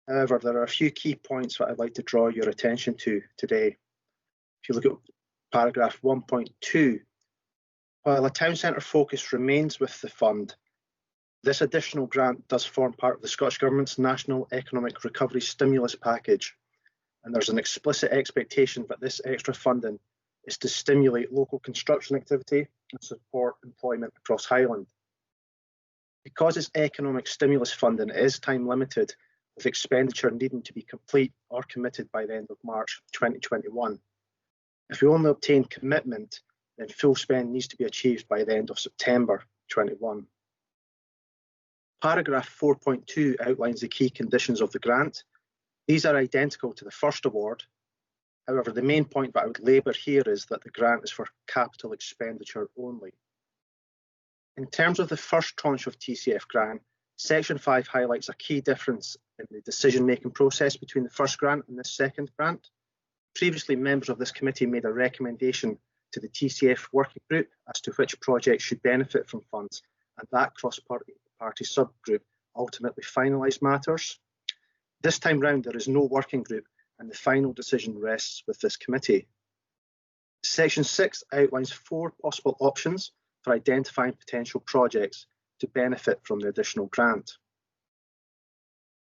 However, there are a few key points that I'd like to draw your attention to today. If you look at paragraph 1.2, while a town centre focus remains with the fund, this additional grant does form part of the Scottish Government's National Economic Recovery Stimulus Package, and there's an explicit expectation that this extra funding is to stimulate local construction activity and support employment across Highland. Because it's economic stimulus funding, it is time limited, with expenditure needing to be complete or committed by the end of March 2021. If we only obtain commitment, then full spend needs to be achieved by the end of September 21. Paragraph 4.2 outlines the key conditions of the grant. These are identical to the first award. However, the main point that I would labour here is that the grant is for capital expenditure only. In terms of the first tranche of TCF grant, Section 5 highlights a key difference in the decision-making process between the first grant and the second grant. Previously, members of this committee made a recommendation to the TCF working group as to which projects should benefit from funds, and that cross-party subgroup ultimately finalised matters. This time round, there is no working group, and the final decision rests with this committee. Section 6 outlines 4 possible options for identifying potential projects to benefit from the additional grant.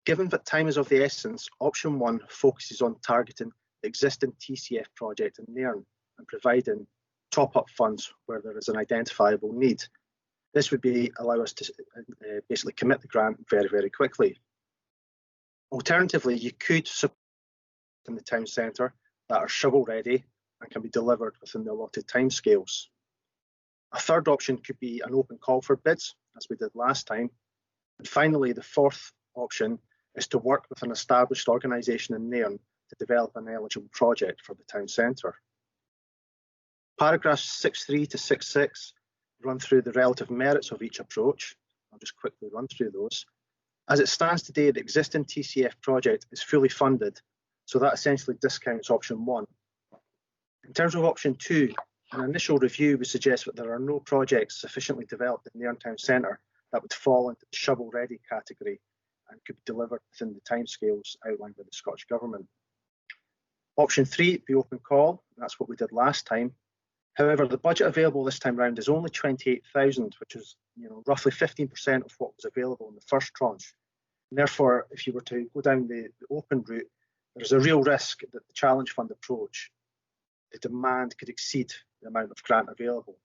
Given that time is of the essence, option 1 focuses on targeting the existing TCF project in Nairn and providing top-up funds where there is an identifiable need. This would allow us to basically commit the grant very, very quickly. Alternatively, you could support in the town centre that are shovel-ready and can be delivered within the allotted timescales. A third option could be an open call for bids, as we did last time. And finally, the fourth option is to work with an established organisation in Nairn to develop an eligible project for the town centre. Paragraphs 6.3 to 6.6 run through the relative merits of each approach. I'll just quickly run through those. As it stands today, the existing TCF project is fully funded, so that essentially discounts option 1. In terms of option 2, an initial review would suggest that there are no projects sufficiently developed in Nairn Town Centre that would fall into the shovel-ready category and could be delivered within the timescales outlined by the Scottish Government. Option 3, the open call, that's what we did last time. However, the budget available this time round is only 28,000, which is roughly 15% of what was available in the first tranche. And therefore, if you were to go down the open route, there's a real risk that the challenge fund approach, the demand could exceed the amount of grant available.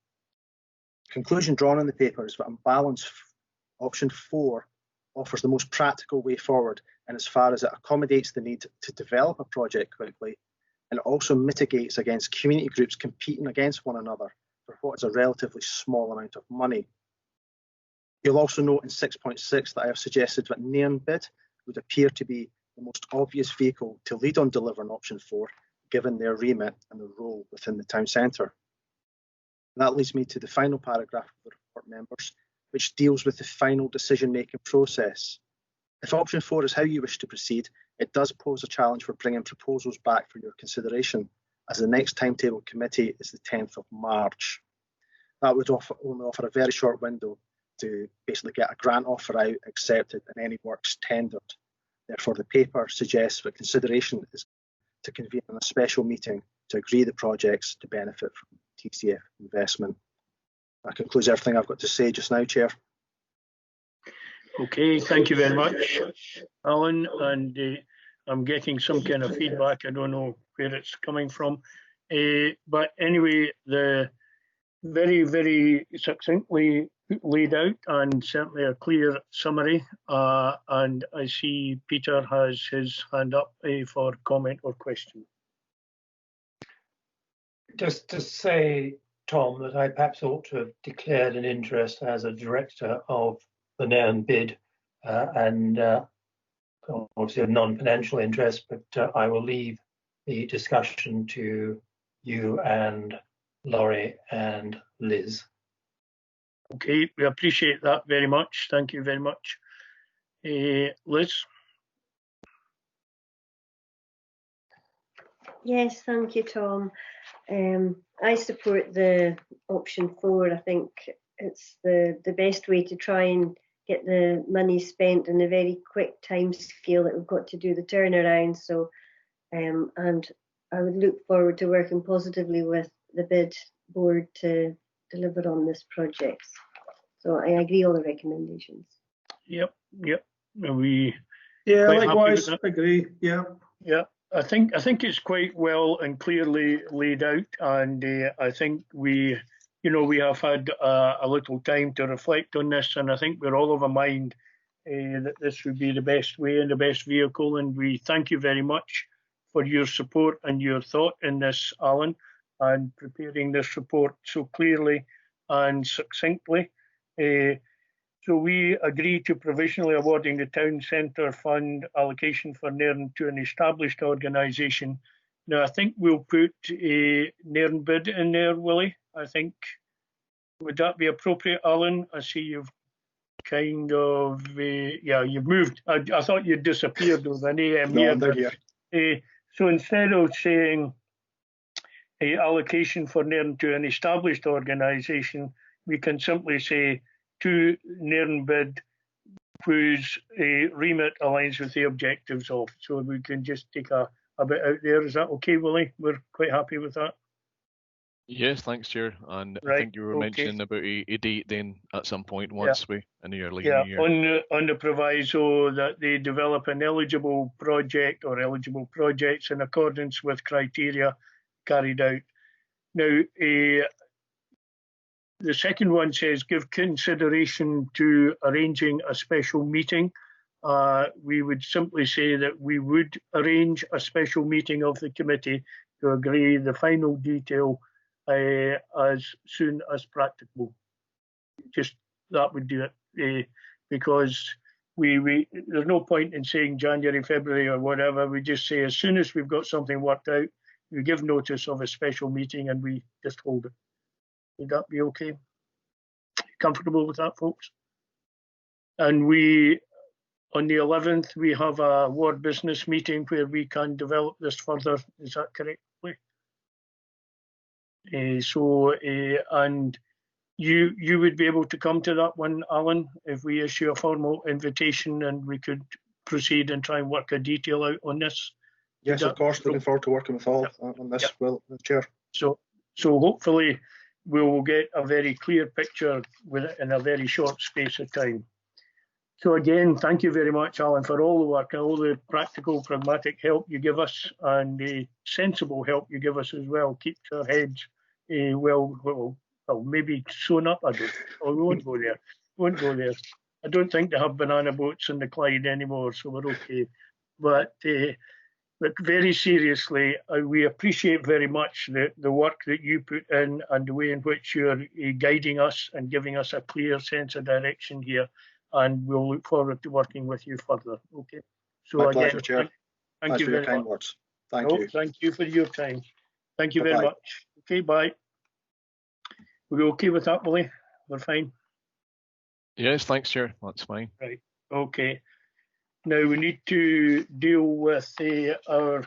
Conclusion drawn in the paper is that on balance, option 4 offers the most practical way forward in as far as it accommodates the need to develop a project quickly and also mitigates against community groups competing against one another for what is a relatively small amount of money. You'll also note in 6.6 that I have suggested that Nairnbid would appear to be the most obvious vehicle to lead on delivering option 4, given their remit and their role within the town centre. That leads me to the final paragraph of the report, members, which deals with the final decision-making process. If option 4 is how you wish to proceed, it does pose a challenge for bringing proposals back for your consideration, as the next timetable committee is the 10th of March. That would only offer a very short window to basically get a grant offer out, accepted, and any works tendered. Therefore, the paper suggests that consideration is to convene a special meeting to agree the projects to benefit from TCF investment. That concludes everything I've got to say just now, Chair. Okay, thank you very much, Alan. And I'm getting some kind of feedback. I don't know where it's coming from. But anyway, the very, very succinctly laid out and certainly a clear summary. And I see Peter has his hand up for comment or question. Just to say, Tom, that I perhaps ought to have declared an interest as a director of the Nairnbid and obviously a non-financial interest, but I will leave the discussion to you and Laurie and Liz. Okay, we appreciate that very much. Thank you very much. Liz? Yes, thank you, Tom. I support the option 4. I think it's the best way to try and get the money spent in a very quick time scale that we've got to do the turnaround. So, and I would look forward to working positively with the bid board to deliver on this project. So I agree all the recommendations. Yep. We likewise agree. Yeah. I think it's quite well and clearly laid out, and I think we have had a little time to reflect on this, and I think we're all of a mind that this would be the best way and the best vehicle. And we thank you very much for your support and your thought in this, Alan, and preparing this report so clearly and succinctly. So we agree to provisionally awarding the Town Centre Fund allocation for Nairn to an established organisation. Now, I think we'll put Nairnbid in there, Willie. I think, would that be appropriate, Alan? I see you've kind of, you've moved. I thought you'd disappeared with an AM here. So instead of saying allocation for Nairn to an established organisation, we can simply say to Nairnbid, whose remit aligns with the objectives of. So we can just take a bit out there. Is that okay, Willie? We're quite happy with that. Yes, thanks, Chair. And right, I think you were mentioning about a date then at some point once we in the early year. On the proviso that they develop an eligible project or eligible projects in accordance with criteria carried out. Now, the second one says, give consideration to arranging a special meeting. We would simply say that we would arrange a special meeting of the committee to agree the final detail as soon as practicable. Just that would do it, because there's no point in saying January, February or whatever. We just say as soon as we've got something worked out, we give notice of a special meeting and we just hold it. Would that be okay? Comfortable with that, folks? And we, on the 11th, we have a ward business meeting where we can develop this further. Is that correct? And you would be able to come to that one, Alan, if we issue a formal invitation and we could proceed and try and work a detail out on this. Yes, of course. Looking forward to working with all on this, Will, Chair. So hopefully we will get a very clear picture with it in a very short space of time. So again, thank you very much, Alan, for all the work and all the practical, pragmatic help you give us and the sensible help you give us as well. Keeps our heads well, maybe sewn up. We won't go there. Won't go there. I don't think they have banana boats in the Clyde anymore, so we're okay. But look, very seriously, we appreciate very much the work that you put in and the way in which you're guiding us and giving us a clear sense of direction here. And we'll look forward to working with you further. Okay. So My again, pleasure, Chair. Thank you for your very kind much. words. Thank you. Thank you for your time. Thank you very Bye-bye. much. Okay, bye. We're okay with that, Willie? We're fine. Yes, thanks, Chair. That's fine. Right. Okay. Now we need to deal with our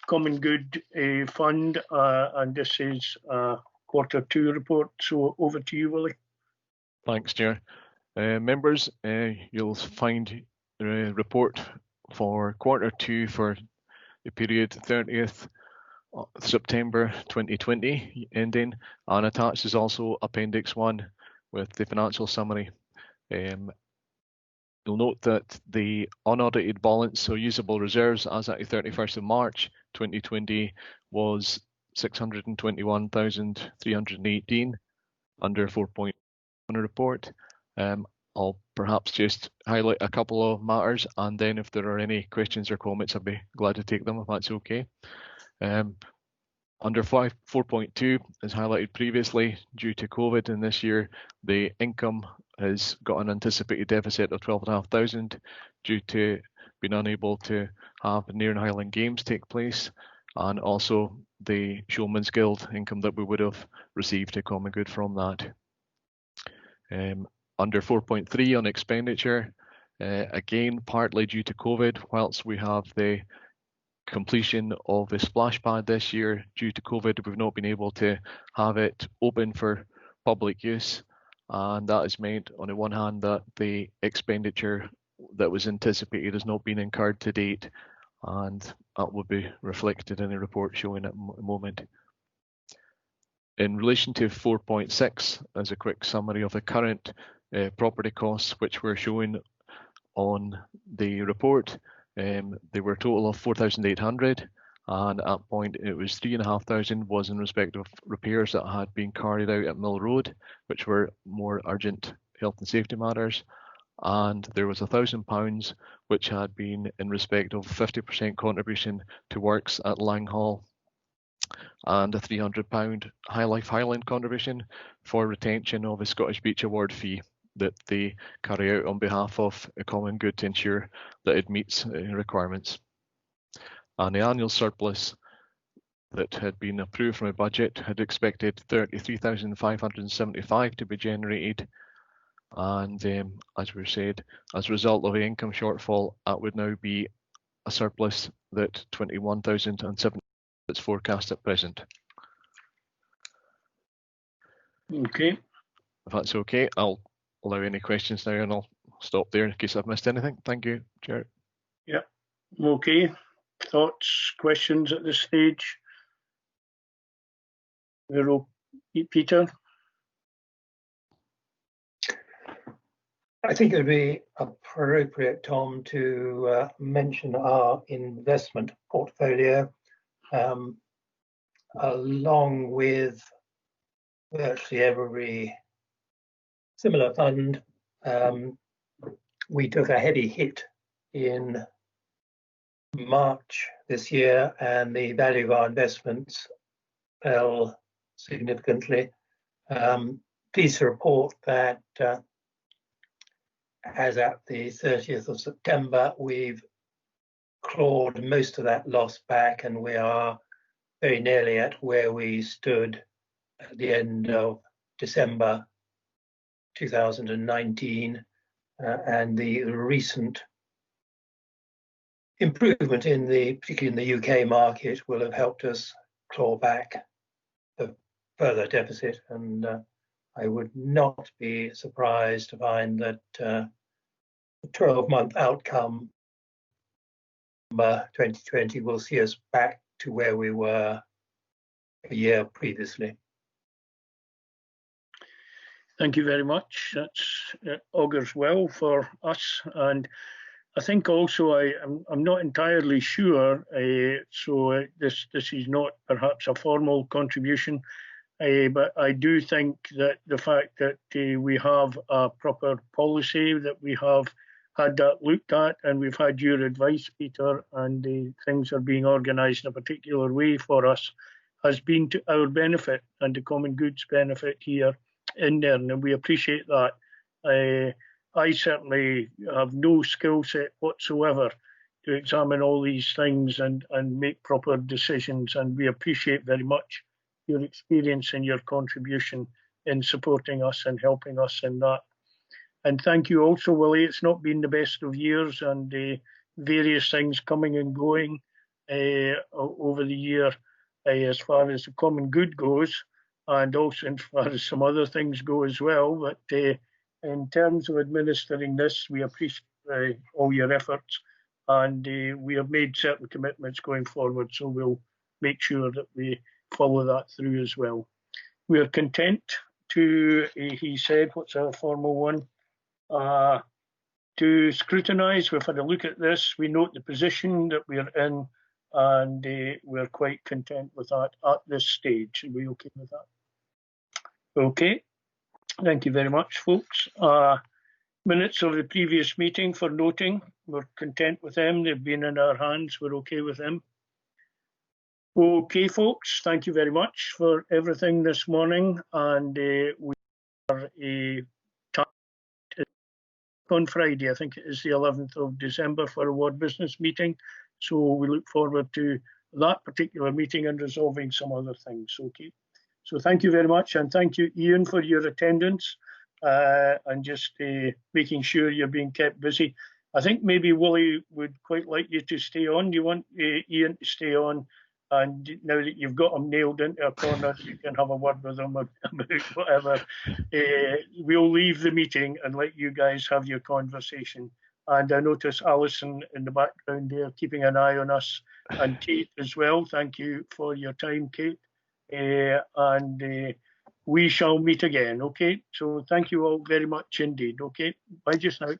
common good fund, and this is Q2 report. So over to you, Willie. Thanks, Chair. Members, you'll find the report for Q2 for the period 30th September 2020 ending, and attached is also Appendix 1 with the financial summary. You'll note that the unaudited balance, so usable reserves, as at the 31st of March 2020 was 621,318 under 4.1 report. I'll perhaps just highlight a couple of matters, and then if there are any questions or comments, I'd be glad to take them if that's okay. Under 4.2, as highlighted previously, due to COVID in this year, the income has got an anticipated deficit of 12,500 due to being unable to have Nairn Highland Games take place, and also the Showman's Guild income that we would have received a common good from that. Under 4.3 on expenditure, again, partly due to COVID, whilst we have the completion of the splash pad this year, due to COVID, we've not been able to have it open for public use. And that has meant, on the one hand, that the expenditure that was anticipated has not been incurred to date, and that will be reflected in the report showing at the moment. In relation to 4.6, as a quick summary of the current property costs, which we're showing on the report, they were a total of 4,800, and at that point it was 3,500 was in respect of repairs that had been carried out at Mill Road, which were more urgent health and safety matters, and there was £1,000 which had been in respect of 50% contribution to works at Lang Hall, and a £300 High Life Highland contribution for retention of a Scottish Beach Award fee that they carry out on behalf of a common good to ensure that it meets requirements. And the annual surplus that had been approved from a budget had expected 33,575 to be generated, and as we said, as a result of the income shortfall, that would now be a surplus that 21,007 that's forecast at present. Okay. If that's okay, I'll allow any questions now, and I'll stop there in case I've missed anything. Thank you, Chair. Yeah. Okay. Thoughts, questions at this stage? Peter? I think it would be appropriate, Tom, to mention our investment portfolio, along with virtually every similar fund. We took a heavy hit in March this year, and the value of our investments fell significantly. Pleased to report that as at the 30th of September, we've clawed most of that loss back, and we are very nearly at where we stood at the end of December 2019, and the recent improvement in particularly in the UK market, will have helped us claw back the further deficit. And I would not be surprised to find that the 12-month outcome 2020 will see us back to where we were a year previously. Thank you very much. That's augurs well for us, and I think also I'm not entirely sure. So this is not perhaps a formal contribution, But I do think that the fact that we have a proper policy, that we have had that looked at, and we've had your advice, Peter, and things are being organised in a particular way for us, has been to our benefit and the common good's benefit here in Nairn, and we appreciate that. I certainly have no skill set whatsoever to examine all these things and make proper decisions, and we appreciate very much your experience and your contribution in supporting us and helping us in that. And thank you also, Willie. It's not been the best of years, and various things coming and going over the year as far as the common good goes, and also as far as some other things go as well. But in terms of administering this, we appreciate all your efforts, and we have made certain commitments going forward, so we'll make sure that we follow that through as well. We are content to, he said, what's our formal one? To scrutinise. We've had a look at this. We note the position that we're in, and we're quite content with that at this stage. Are we okay with that? Okay. Thank you very much, folks. Minutes of the previous meeting for noting. We're content with them. They've been in our hands. We're okay with them. Okay, folks. Thank you very much for everything this morning. And we are on Friday. I think it is the 11th of December for a ward business meeting. So we look forward to that particular meeting and resolving some other things. Okay. So thank you very much, and thank you, Ian, for your attendance and just making sure you're being kept busy. I think maybe Willie would quite like you to stay on. Do you want Ian to stay on? And now that you've got him nailed into a corner, you can have a word with him about whatever. We'll leave the meeting and let you guys have your conversation. And I notice Alison in the background there keeping an eye on us, and Kate as well. Thank you for your time, Kate. And we shall meet again, okay? So thank you all very much indeed, okay? Bye just now.